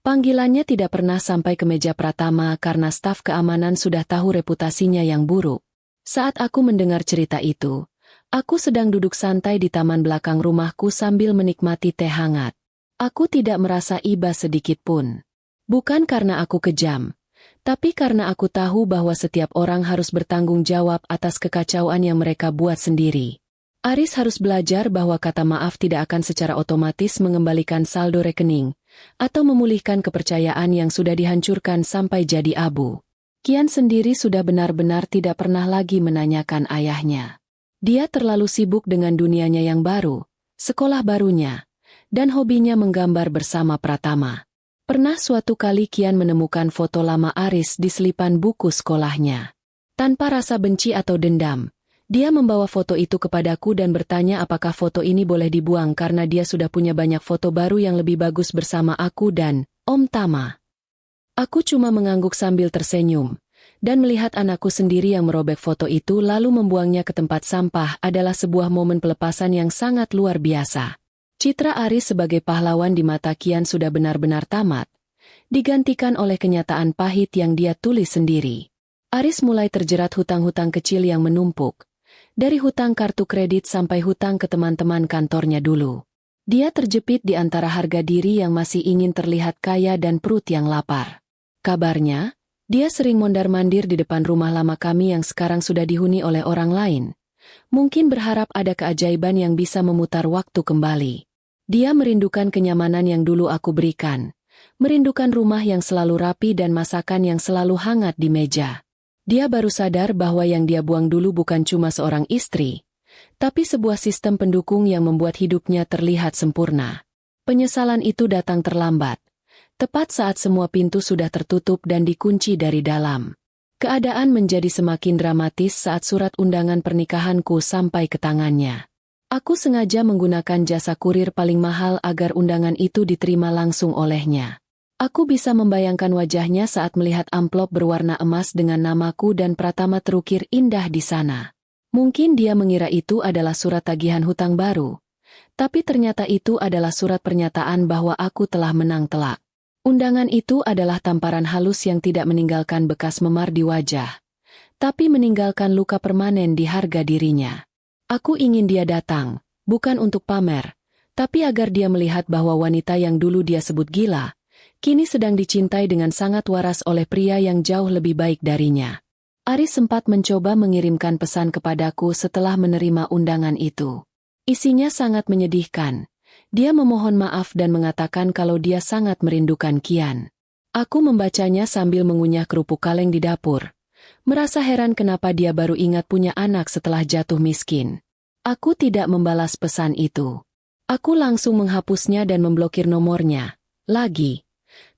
panggilannya tidak pernah sampai ke meja Pratama karena staf keamanan sudah tahu reputasinya yang buruk. Saat aku mendengar cerita itu, aku sedang duduk santai di taman belakang rumahku sambil menikmati teh hangat. Aku tidak merasa iba sedikit pun. Bukan karena aku kejam, tapi karena aku tahu bahwa setiap orang harus bertanggung jawab atas kekacauan yang mereka buat sendiri. Aris harus belajar bahwa kata maaf tidak akan secara otomatis mengembalikan saldo rekening, atau memulihkan kepercayaan yang sudah dihancurkan sampai jadi abu. Kian sendiri sudah benar-benar tidak pernah lagi menanyakan ayahnya. Dia terlalu sibuk dengan dunianya yang baru, sekolah barunya, dan hobinya menggambar bersama Pratama. Pernah suatu kali Kian menemukan foto lama Aris di selipan buku sekolahnya. Tanpa rasa benci atau dendam, dia membawa foto itu kepadaku dan bertanya apakah foto ini boleh dibuang karena dia sudah punya banyak foto baru yang lebih bagus bersama aku dan Om Tama. Aku cuma mengangguk sambil tersenyum, dan melihat anakku sendiri yang merobek foto itu lalu membuangnya ke tempat sampah adalah sebuah momen pelepasan yang sangat luar biasa. Citra Aris sebagai pahlawan di mata Kian sudah benar-benar tamat, digantikan oleh kenyataan pahit yang dia tulis sendiri. Aris mulai terjerat hutang-hutang kecil yang menumpuk, dari hutang kartu kredit sampai hutang ke teman-teman kantornya dulu. Dia terjepit di antara harga diri yang masih ingin terlihat kaya dan perut yang lapar. Kabarnya, dia sering mondar-mandir di depan rumah lama kami yang sekarang sudah dihuni oleh orang lain. Mungkin berharap ada keajaiban yang bisa memutar waktu kembali. Dia merindukan kenyamanan yang dulu aku berikan, merindukan rumah yang selalu rapi dan masakan yang selalu hangat di meja. Dia baru sadar bahwa yang dia buang dulu bukan cuma seorang istri, tapi sebuah sistem pendukung yang membuat hidupnya terlihat sempurna. Penyesalan itu datang terlambat, tepat saat semua pintu sudah tertutup dan dikunci dari dalam. Keadaan menjadi semakin dramatis saat surat undangan pernikahanku sampai ke tangannya. Aku sengaja menggunakan jasa kurir paling mahal agar undangan itu diterima langsung olehnya. Aku bisa membayangkan wajahnya saat melihat amplop berwarna emas dengan namaku dan Pratama terukir indah di sana. Mungkin dia mengira itu adalah surat tagihan hutang baru, tapi ternyata itu adalah surat pernyataan bahwa aku telah menang telak. Undangan itu adalah tamparan halus yang tidak meninggalkan bekas memar di wajah, tapi meninggalkan luka permanen di harga dirinya. Aku ingin dia datang, bukan untuk pamer, tapi agar dia melihat bahwa wanita yang dulu dia sebut gila, kini sedang dicintai dengan sangat waras oleh pria yang jauh lebih baik darinya. Aris sempat mencoba mengirimkan pesan kepadaku setelah menerima undangan itu. Isinya sangat menyedihkan. Dia memohon maaf dan mengatakan kalau dia sangat merindukan Kian. Aku membacanya sambil mengunyah kerupuk kaleng di dapur. Merasa heran kenapa dia baru ingat punya anak setelah jatuh miskin. Aku tidak membalas pesan itu. Aku langsung menghapusnya dan memblokir nomornya. Lagi.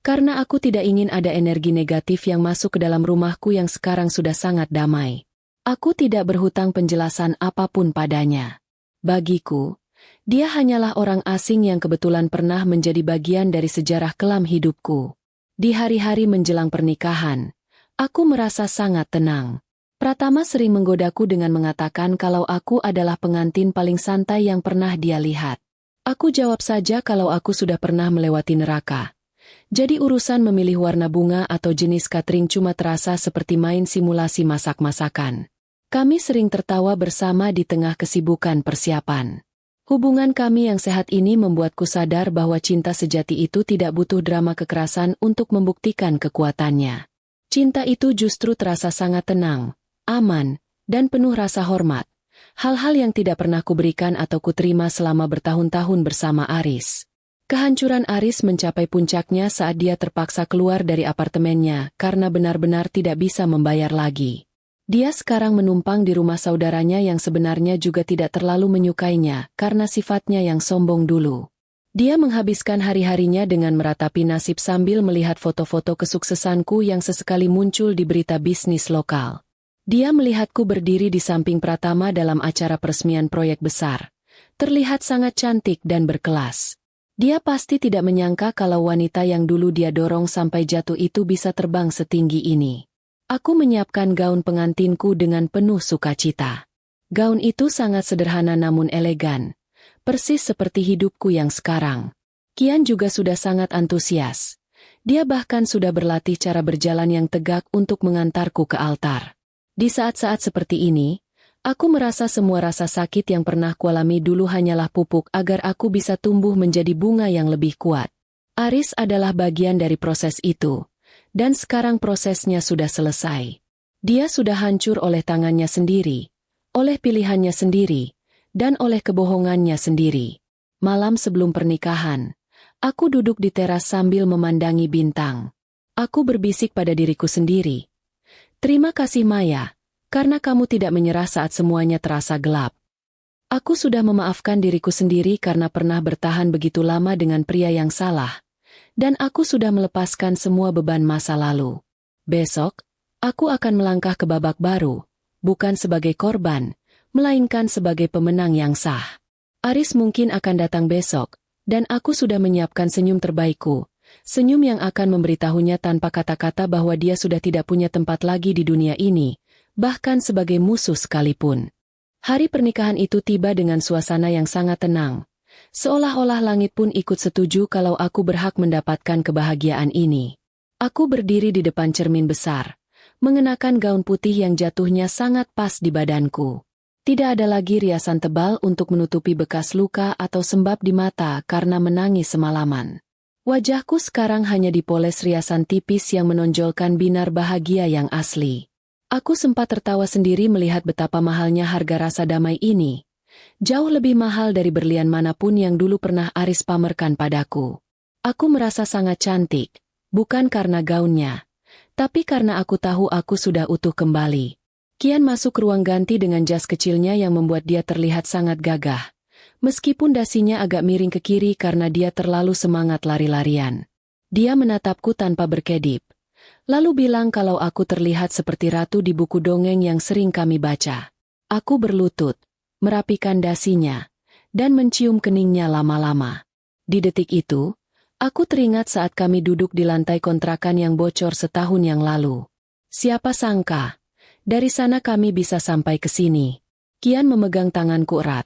Karena aku tidak ingin ada energi negatif yang masuk ke dalam rumahku yang sekarang sudah sangat damai. Aku tidak berhutang penjelasan apapun padanya. Bagiku, dia hanyalah orang asing yang kebetulan pernah menjadi bagian dari sejarah kelam hidupku. Di hari-hari menjelang pernikahan, aku merasa sangat tenang. Pratama sering menggodaku dengan mengatakan kalau aku adalah pengantin paling santai yang pernah dia lihat. Aku jawab saja kalau aku sudah pernah melewati neraka. Jadi urusan memilih warna bunga atau jenis catering cuma terasa seperti main simulasi masak-masakan. Kami sering tertawa bersama di tengah kesibukan persiapan. Hubungan kami yang sehat ini membuatku sadar bahwa cinta sejati itu tidak butuh drama kekerasan untuk membuktikan kekuatannya. Cinta itu justru terasa sangat tenang, aman, dan penuh rasa hormat. Hal-hal yang tidak pernah kuberikan atau kuterima selama bertahun-tahun bersama Aris. Kehancuran Aris mencapai puncaknya saat dia terpaksa keluar dari apartemennya karena benar-benar tidak bisa membayar lagi. Dia sekarang menumpang di rumah saudaranya yang sebenarnya juga tidak terlalu menyukainya karena sifatnya yang sombong dulu. Dia menghabiskan hari-harinya dengan meratapi nasib sambil melihat foto-foto kesuksesanku yang sesekali muncul di berita bisnis lokal. Dia melihatku berdiri di samping Pratama dalam acara peresmian proyek besar. Terlihat sangat cantik dan berkelas. Dia pasti tidak menyangka kalau wanita yang dulu dia dorong sampai jatuh itu bisa terbang setinggi ini. Aku menyiapkan gaun pengantinku dengan penuh sukacita. Gaun itu sangat sederhana namun elegan. Persis seperti hidupku yang sekarang. Kian juga sudah sangat antusias. Dia bahkan sudah berlatih cara berjalan yang tegak untuk mengantarku ke altar. Di saat-saat seperti ini, aku merasa semua rasa sakit yang pernah kualami dulu hanyalah pupuk agar aku bisa tumbuh menjadi bunga yang lebih kuat. Aris adalah bagian dari proses itu. Dan sekarang prosesnya sudah selesai. Dia sudah hancur oleh tangannya sendiri, oleh pilihannya sendiri, dan oleh kebohongannya sendiri. Malam sebelum pernikahan, aku duduk di teras sambil memandangi bintang. Aku berbisik pada diriku sendiri. Terima kasih Maya, karena kamu tidak menyerah saat semuanya terasa gelap. Aku sudah memaafkan diriku sendiri karena pernah bertahan begitu lama dengan pria yang salah. Dan aku sudah melepaskan semua beban masa lalu. Besok, aku akan melangkah ke babak baru, bukan sebagai korban, melainkan sebagai pemenang yang sah. Aris mungkin akan datang besok, dan aku sudah menyiapkan senyum terbaikku, senyum yang akan memberitahunya tanpa kata-kata bahwa dia sudah tidak punya tempat lagi di dunia ini, bahkan sebagai musuh sekalipun. Hari pernikahan itu tiba dengan suasana yang sangat tenang. Seolah-olah langit pun ikut setuju kalau aku berhak mendapatkan kebahagiaan ini. Aku berdiri di depan cermin besar, mengenakan gaun putih yang jatuhnya sangat pas di badanku. Tidak ada lagi riasan tebal untuk menutupi bekas luka atau sembab di mata karena menangis semalaman. Wajahku sekarang hanya dipoles riasan tipis yang menonjolkan binar bahagia yang asli. Aku sempat tertawa sendiri melihat betapa mahalnya harga rasa damai ini. Jauh lebih mahal dari berlian manapun yang dulu pernah Aris pamerkan padaku. Aku merasa sangat cantik, bukan karena gaunnya, tapi karena aku tahu aku sudah utuh kembali. Kian masuk ruang ganti dengan jas kecilnya yang membuat dia terlihat sangat gagah. Meskipun dasinya agak miring ke kiri karena dia terlalu semangat lari-larian. Dia menatapku tanpa berkedip. Lalu bilang kalau aku terlihat seperti ratu di buku dongeng yang sering kami baca. Aku berlutut, merapikan dasinya, dan mencium keningnya lama-lama. Di detik itu, aku teringat saat kami duduk di lantai kontrakan yang bocor setahun yang lalu. Siapa sangka, dari sana kami bisa sampai ke sini. Kian memegang tanganku erat,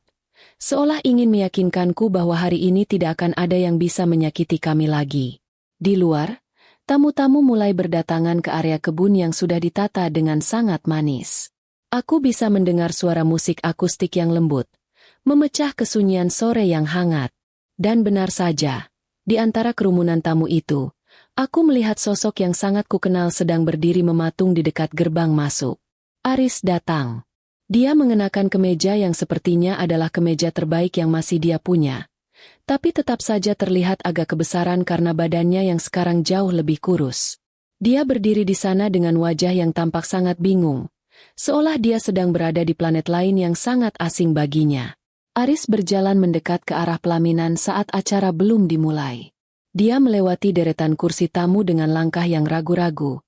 seolah ingin meyakinkanku bahwa hari ini tidak akan ada yang bisa menyakiti kami lagi. Di luar, tamu-tamu mulai berdatangan ke area kebun yang sudah ditata dengan sangat manis. Aku bisa mendengar suara musik akustik yang lembut, memecah kesunyian sore yang hangat. Dan benar saja, di antara kerumunan tamu itu, aku melihat sosok yang sangat kukenal sedang berdiri mematung di dekat gerbang masuk. Aris datang. Dia mengenakan kemeja yang sepertinya adalah kemeja terbaik yang masih dia punya. Tapi tetap saja terlihat agak kebesaran karena badannya yang sekarang jauh lebih kurus. Dia berdiri di sana dengan wajah yang tampak sangat bingung. Seolah dia sedang berada di planet lain yang sangat asing baginya. Aris berjalan mendekat ke arah pelaminan saat acara belum dimulai. Dia melewati deretan kursi tamu dengan langkah yang ragu-ragu.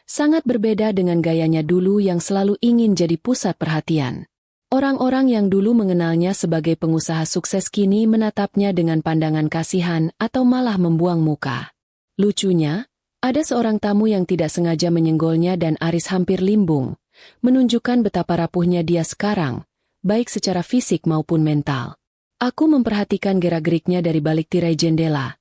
Sangat berbeda dengan gayanya dulu yang selalu ingin jadi pusat perhatian. Orang-orang yang dulu mengenalnya sebagai pengusaha sukses kini menatapnya dengan pandangan kasihan atau malah membuang muka. Lucunya, ada seorang tamu yang tidak sengaja menyenggolnya dan Aris hampir limbung. Menunjukkan betapa rapuhnya dia sekarang, baik secara fisik maupun mental. Aku memperhatikan gerak-geriknya dari balik tirai jendela.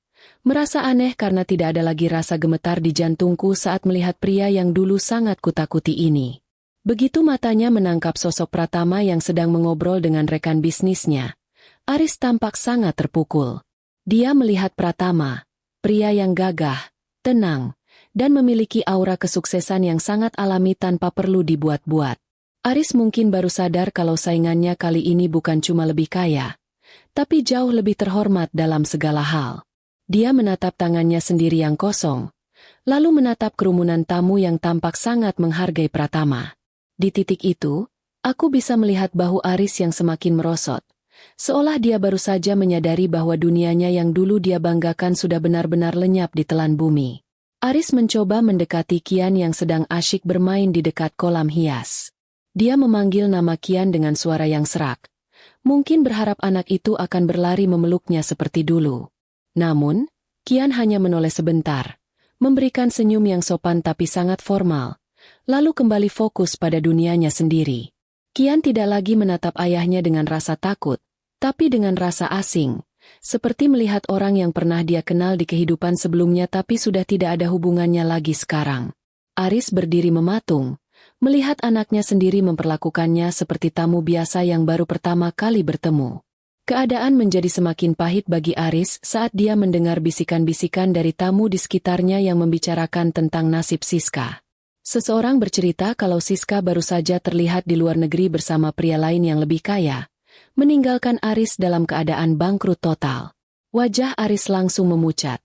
Merasa aneh karena tidak ada lagi rasa gemetar di jantungku saat melihat pria yang dulu sangat kutakuti ini. Begitu matanya menangkap sosok Pratama yang sedang mengobrol dengan rekan bisnisnya, Aris tampak sangat terpukul. Dia melihat Pratama, pria yang gagah, tenang, dan memiliki aura kesuksesan yang sangat alami tanpa perlu dibuat-buat. Aris mungkin baru sadar kalau saingannya kali ini bukan cuma lebih kaya, tapi jauh lebih terhormat dalam segala hal. Dia menatap tangannya sendiri yang kosong, lalu menatap kerumunan tamu yang tampak sangat menghargai Pratama. Di titik itu, aku bisa melihat bahu Aris yang semakin merosot, seolah dia baru saja menyadari bahwa dunianya yang dulu dia banggakan sudah benar-benar lenyap di telan bumi. Aris mencoba mendekati Kian yang sedang asyik bermain di dekat kolam hias. Dia memanggil nama Kian dengan suara yang serak. Mungkin berharap anak itu akan berlari memeluknya seperti dulu. Namun, Kian hanya menoleh sebentar, memberikan senyum yang sopan tapi sangat formal, lalu kembali fokus pada dunianya sendiri. Kian tidak lagi menatap ayahnya dengan rasa takut, tapi dengan rasa asing, seperti melihat orang yang pernah dia kenal di kehidupan sebelumnya tapi sudah tidak ada hubungannya lagi sekarang. Aris berdiri mematung, melihat anaknya sendiri memperlakukannya seperti tamu biasa yang baru pertama kali bertemu. Keadaan menjadi semakin pahit bagi Aris saat dia mendengar bisikan-bisikan dari tamu di sekitarnya yang membicarakan tentang nasib Siska. Seseorang bercerita kalau Siska baru saja terlihat di luar negeri bersama pria lain yang lebih kaya, meninggalkan Aris dalam keadaan bangkrut total. Wajah Aris langsung memucat.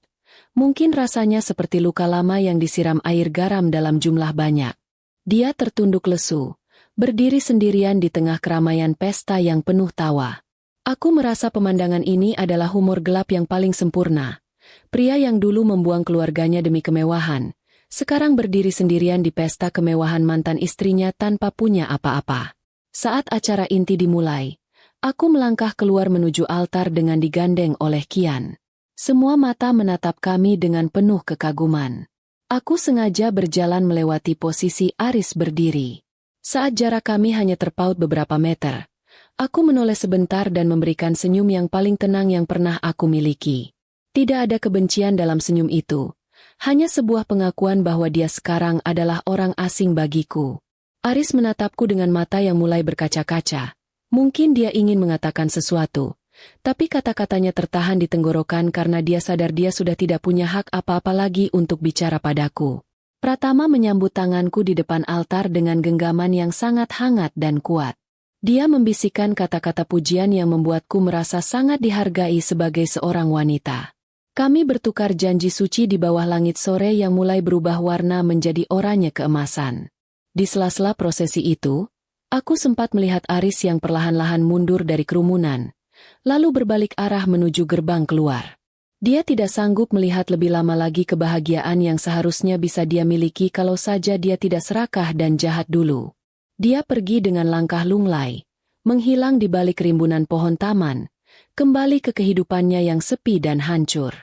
Mungkin rasanya seperti luka lama yang disiram air garam dalam jumlah banyak. Dia tertunduk lesu, berdiri sendirian di tengah keramaian pesta yang penuh tawa. Aku merasa pemandangan ini adalah humor gelap yang paling sempurna. Pria yang dulu membuang keluarganya demi kemewahan, sekarang berdiri sendirian di pesta kemewahan mantan istrinya tanpa punya apa-apa. Saat acara inti dimulai, aku melangkah keluar menuju altar dengan digandeng oleh Kian. Semua mata menatap kami dengan penuh kekaguman. Aku sengaja berjalan melewati posisi Aris berdiri. Saat jarak kami hanya terpaut beberapa meter, aku menoleh sebentar dan memberikan senyum yang paling tenang yang pernah aku miliki. Tidak ada kebencian dalam senyum itu, hanya sebuah pengakuan bahwa dia sekarang adalah orang asing bagiku. Aris menatapku dengan mata yang mulai berkaca-kaca. Mungkin dia ingin mengatakan sesuatu, tapi kata-katanya tertahan di tenggorokan karena dia sadar dia sudah tidak punya hak apa-apa lagi untuk bicara padaku. Pratama menyambut tanganku di depan altar dengan genggaman yang sangat hangat dan kuat. Dia membisikkan kata-kata pujian yang membuatku merasa sangat dihargai sebagai seorang wanita. Kami bertukar janji suci di bawah langit sore yang mulai berubah warna menjadi oranye keemasan. Di sela-sela prosesi itu, aku sempat melihat Aris yang perlahan-lahan mundur dari kerumunan, lalu berbalik arah menuju gerbang keluar. Dia tidak sanggup melihat lebih lama lagi kebahagiaan yang seharusnya bisa dia miliki kalau saja dia tidak serakah dan jahat dulu. Dia pergi dengan langkah lunglai, menghilang di balik rimbunan pohon taman, kembali ke kehidupannya yang sepi dan hancur.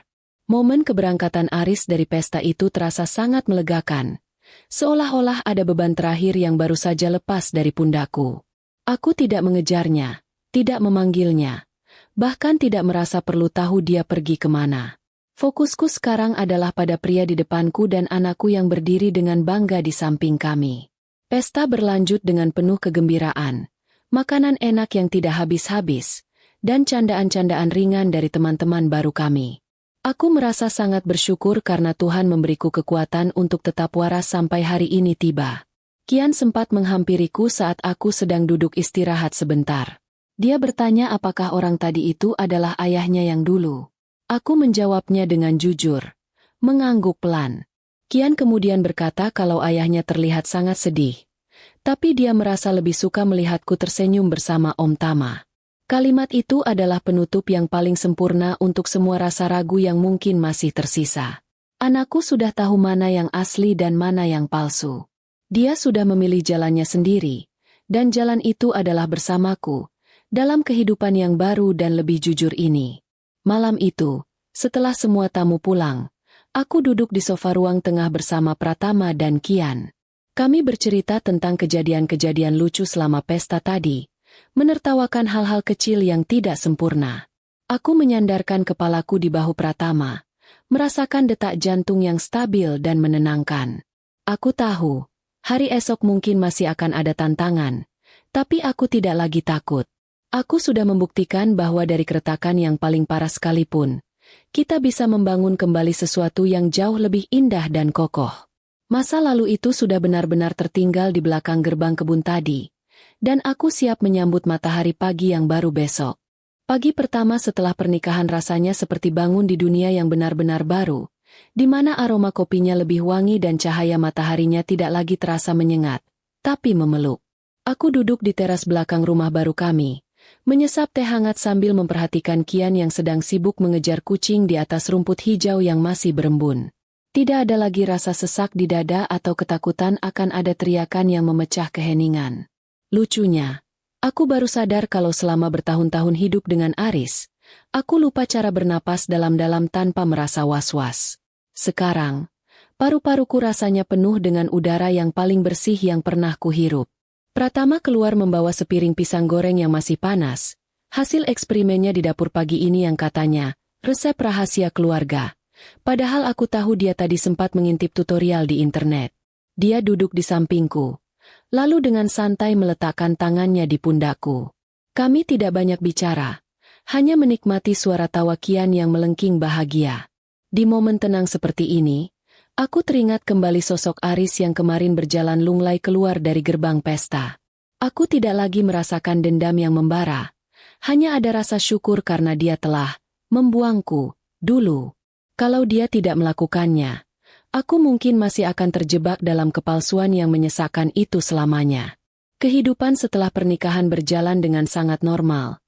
Momen keberangkatan Aris dari pesta itu terasa sangat melegakan, seolah-olah ada beban terakhir yang baru saja lepas dari pundakku. Aku tidak mengejarnya, tidak memanggilnya, bahkan tidak merasa perlu tahu dia pergi kemana. Fokusku sekarang adalah pada pria di depanku dan anakku yang berdiri dengan bangga di samping kami. Pesta berlanjut dengan penuh kegembiraan, makanan enak yang tidak habis-habis, dan candaan-candaan ringan dari teman-teman baru kami. Aku merasa sangat bersyukur karena Tuhan memberiku kekuatan untuk tetap waras sampai hari ini tiba. Kian sempat menghampiriku saat aku sedang duduk istirahat sebentar. Dia bertanya apakah orang tadi itu adalah ayahnya yang dulu. Aku menjawabnya dengan jujur, mengangguk pelan. Kian kemudian berkata kalau ayahnya terlihat sangat sedih, tapi dia merasa lebih suka melihatku tersenyum bersama Om Tama. Kalimat itu adalah penutup yang paling sempurna untuk semua rasa ragu yang mungkin masih tersisa. Anakku sudah tahu mana yang asli dan mana yang palsu. Dia sudah memilih jalannya sendiri, dan jalan itu adalah bersamaku, dalam kehidupan yang baru dan lebih jujur ini. Malam itu, setelah semua tamu pulang, aku duduk di sofa ruang tengah bersama Pratama dan Kian. Kami bercerita tentang kejadian-kejadian lucu selama pesta tadi, menertawakan hal-hal kecil yang tidak sempurna. Aku menyandarkan kepalaku di bahu Pratama, merasakan detak jantung yang stabil dan menenangkan. Aku tahu, hari esok mungkin masih akan ada tantangan, tapi aku tidak lagi takut. Aku sudah membuktikan bahwa dari keretakan yang paling parah sekalipun, kita bisa membangun kembali sesuatu yang jauh lebih indah dan kokoh. Masa lalu itu sudah benar-benar tertinggal di belakang gerbang kebun tadi, dan aku siap menyambut matahari pagi yang baru besok. Pagi pertama setelah pernikahan rasanya seperti bangun di dunia yang benar-benar baru, di mana aroma kopinya lebih wangi dan cahaya mataharinya tidak lagi terasa menyengat, tapi memeluk. Aku duduk di teras belakang rumah baru kami, menyesap teh hangat sambil memperhatikan Kian yang sedang sibuk mengejar kucing di atas rumput hijau yang masih berembun. Tidak ada lagi rasa sesak di dada atau ketakutan akan ada teriakan yang memecah keheningan. Lucunya, aku baru sadar kalau selama bertahun-tahun hidup dengan Aris, aku lupa cara bernapas dalam-dalam tanpa merasa was-was. Sekarang, paru-paruku rasanya penuh dengan udara yang paling bersih yang pernah kuhirup. Pratama keluar membawa sepiring pisang goreng yang masih panas, hasil eksperimennya di dapur pagi ini yang katanya, resep rahasia keluarga. Padahal aku tahu dia tadi sempat mengintip tutorial di internet. Dia duduk di sampingku, lalu dengan santai meletakkan tangannya di pundakku. Kami tidak banyak bicara, hanya menikmati suara tawa Kian yang melengking bahagia. Di momen tenang seperti ini, aku teringat kembali sosok Aris yang kemarin berjalan lunglai keluar dari gerbang pesta. Aku tidak lagi merasakan dendam yang membara. Hanya ada rasa syukur karena dia telah membuangku dulu. Kalau dia tidak melakukannya, aku mungkin masih akan terjebak dalam kepalsuan yang menyesakkan itu selamanya. Kehidupan setelah pernikahan berjalan dengan sangat normal.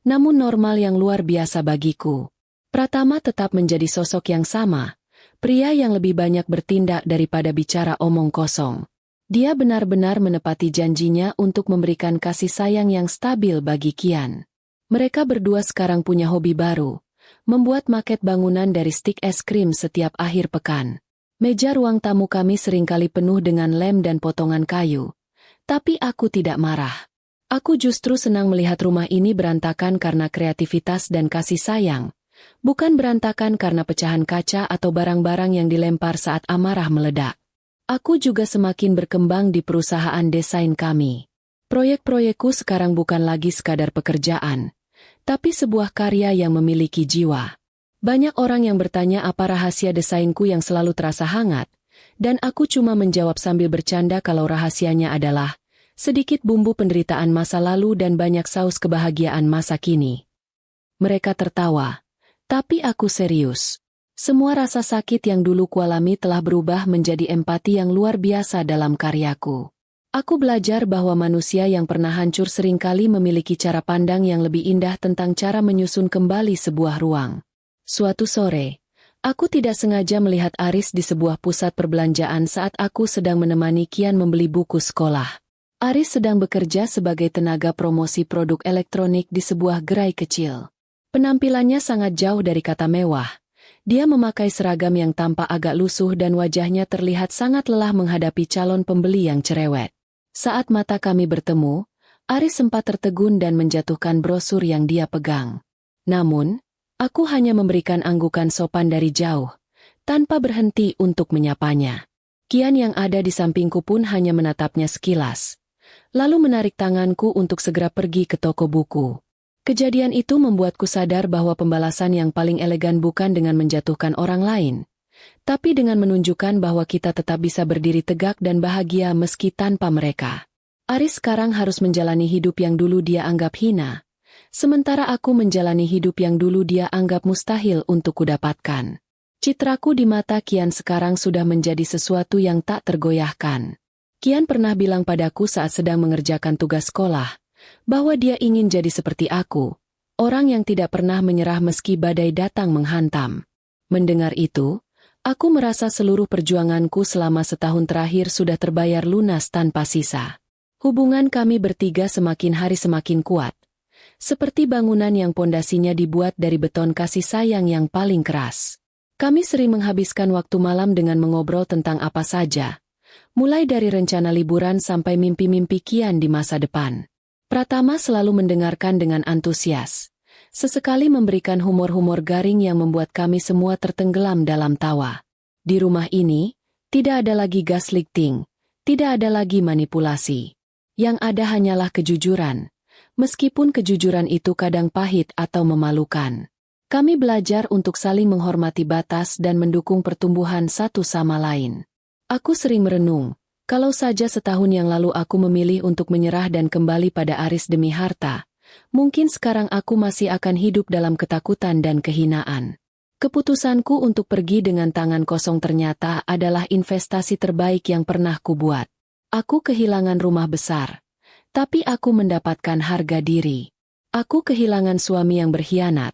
Namun normal yang luar biasa bagiku. Pratama tetap menjadi sosok yang sama. Pria yang lebih banyak bertindak daripada bicara omong kosong. Dia benar-benar menepati janjinya untuk memberikan kasih sayang yang stabil bagi Kian. Mereka berdua sekarang punya hobi baru, membuat maket bangunan dari stik es krim setiap akhir pekan. Meja ruang tamu kami seringkali penuh dengan lem dan potongan kayu. Tapi aku tidak marah. Aku justru senang melihat rumah ini berantakan karena kreativitas dan kasih sayang. Bukan berantakan karena pecahan kaca atau barang-barang yang dilempar saat amarah meledak. Aku juga semakin berkembang di perusahaan desain kami. Proyek-proyekku sekarang bukan lagi sekadar pekerjaan, tapi sebuah karya yang memiliki jiwa. Banyak orang yang bertanya apa rahasia desainku yang selalu terasa hangat, dan aku cuma menjawab sambil bercanda kalau rahasianya adalah sedikit bumbu penderitaan masa lalu dan banyak saus kebahagiaan masa kini. Mereka tertawa. Tapi aku serius. Semua rasa sakit yang dulu kualami telah berubah menjadi empati yang luar biasa dalam karyaku. Aku belajar bahwa manusia yang pernah hancur seringkali memiliki cara pandang yang lebih indah tentang cara menyusun kembali sebuah ruang. Suatu sore, aku tidak sengaja melihat Aris di sebuah pusat perbelanjaan saat aku sedang menemani Kian membeli buku sekolah. Aris sedang bekerja sebagai tenaga promosi produk elektronik di sebuah gerai kecil. Penampilannya sangat jauh dari kata mewah. Dia memakai seragam yang tampak agak lusuh dan wajahnya terlihat sangat lelah menghadapi calon pembeli yang cerewet. Saat mata kami bertemu, Aris sempat tertegun dan menjatuhkan brosur yang dia pegang. Namun, aku hanya memberikan anggukan sopan dari jauh, tanpa berhenti untuk menyapanya. Kian yang ada di sampingku pun hanya menatapnya sekilas, lalu menarik tanganku untuk segera pergi ke toko buku. Kejadian itu membuatku sadar bahwa pembalasan yang paling elegan bukan dengan menjatuhkan orang lain, tapi dengan menunjukkan bahwa kita tetap bisa berdiri tegak dan bahagia meski tanpa mereka. Aris sekarang harus menjalani hidup yang dulu dia anggap hina, sementara aku menjalani hidup yang dulu dia anggap mustahil untuk kudapatkan. Citraku di mata Kian sekarang sudah menjadi sesuatu yang tak tergoyahkan. Kian pernah bilang padaku saat sedang mengerjakan tugas sekolah, bahwa dia ingin jadi seperti aku, orang yang tidak pernah menyerah meski badai datang menghantam. Mendengar itu, aku merasa seluruh perjuanganku selama setahun terakhir sudah terbayar lunas tanpa sisa. Hubungan kami bertiga semakin hari semakin kuat, seperti bangunan yang pondasinya dibuat dari beton kasih sayang yang paling keras. Kami sering menghabiskan waktu malam dengan mengobrol tentang apa saja, mulai dari rencana liburan sampai mimpi-mimpi Kian di masa depan. Pratama selalu mendengarkan dengan antusias, sesekali memberikan humor-humor garing yang membuat kami semua tertenggelam dalam tawa. Di rumah ini, tidak ada lagi gaslighting, tidak ada lagi manipulasi. Yang ada hanyalah kejujuran, Meskipun kejujuran itu kadang pahit atau memalukan. Kami belajar untuk saling menghormati batas dan mendukung pertumbuhan satu sama lain. Aku sering merenung, kalau saja setahun yang lalu aku memilih untuk menyerah dan kembali pada Aris demi harta, mungkin sekarang aku masih akan hidup dalam ketakutan dan kehinaan. Keputusanku untuk pergi dengan tangan kosong ternyata adalah investasi terbaik yang pernah kubuat. Aku kehilangan rumah besar, tapi aku mendapatkan harga diri. Aku kehilangan suami yang berkhianat,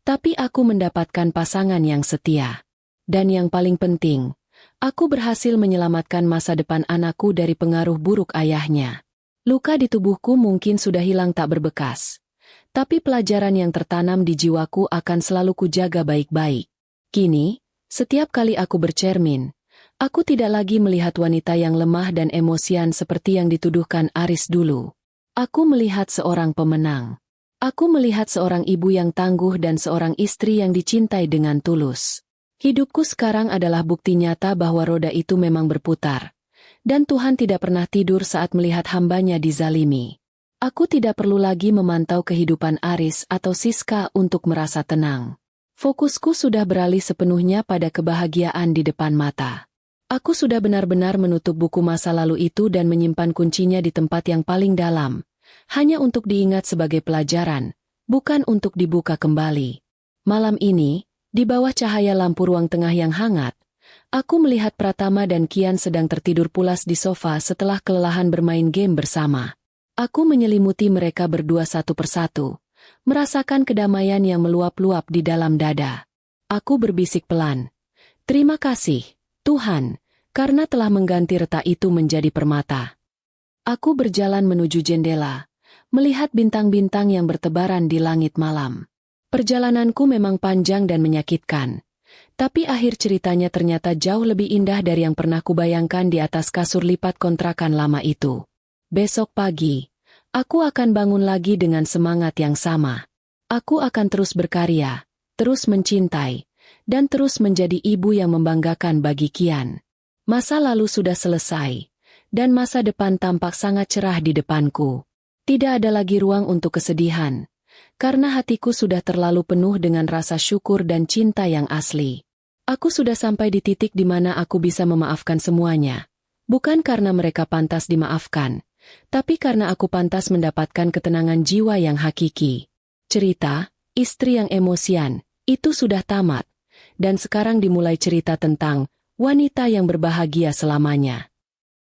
tapi aku mendapatkan pasangan yang setia. Dan yang paling penting, aku berhasil menyelamatkan masa depan anakku dari pengaruh buruk ayahnya. Luka di tubuhku mungkin sudah hilang tak berbekas, tapi pelajaran yang tertanam di jiwaku akan selalu kujaga baik-baik. Kini, setiap kali aku bercermin, aku tidak lagi melihat wanita yang lemah dan emosian seperti yang dituduhkan Aris dulu. Aku melihat seorang pemenang. Aku melihat seorang ibu yang tangguh dan seorang istri yang dicintai dengan tulus. Hidupku sekarang adalah bukti nyata bahwa roda itu memang berputar. Dan Tuhan tidak pernah tidur saat melihat hambanya dizalimi. Aku tidak perlu lagi memantau kehidupan Aris atau Siska untuk merasa tenang. Fokusku sudah beralih sepenuhnya pada kebahagiaan di depan mata. Aku sudah benar-benar menutup buku masa lalu itu dan menyimpan kuncinya di tempat yang paling dalam, hanya untuk diingat sebagai pelajaran, bukan untuk dibuka kembali. Malam ini, di bawah cahaya lampu ruang tengah yang hangat, aku melihat Pratama dan Kian sedang tertidur pulas di sofa setelah kelelahan bermain game bersama. Aku menyelimuti mereka berdua satu persatu, merasakan kedamaian yang meluap-luap di dalam dada. Aku berbisik pelan, "Terima kasih, Tuhan, karena telah mengganti retak itu menjadi permata." Aku berjalan menuju jendela, melihat bintang-bintang yang bertebaran di langit malam. Perjalananku memang panjang dan menyakitkan, tapi akhir ceritanya ternyata jauh lebih indah dari yang pernah kubayangkan di atas kasur lipat kontrakan lama itu. Besok pagi, aku akan bangun lagi dengan semangat yang sama. Aku akan terus berkarya, terus mencintai, dan terus menjadi ibu yang membanggakan bagi Kian. Masa lalu sudah selesai, dan masa depan tampak sangat cerah di depanku. Tidak ada lagi ruang untuk kesedihan, karena hatiku sudah terlalu penuh dengan rasa syukur dan cinta yang asli. Aku sudah sampai di titik di mana aku bisa memaafkan semuanya, bukan karena mereka pantas dimaafkan, tapi karena aku pantas mendapatkan ketenangan jiwa yang hakiki. Cerita, istri yang emosian, itu sudah tamat. Dan sekarang dimulai cerita tentang wanita yang berbahagia selamanya.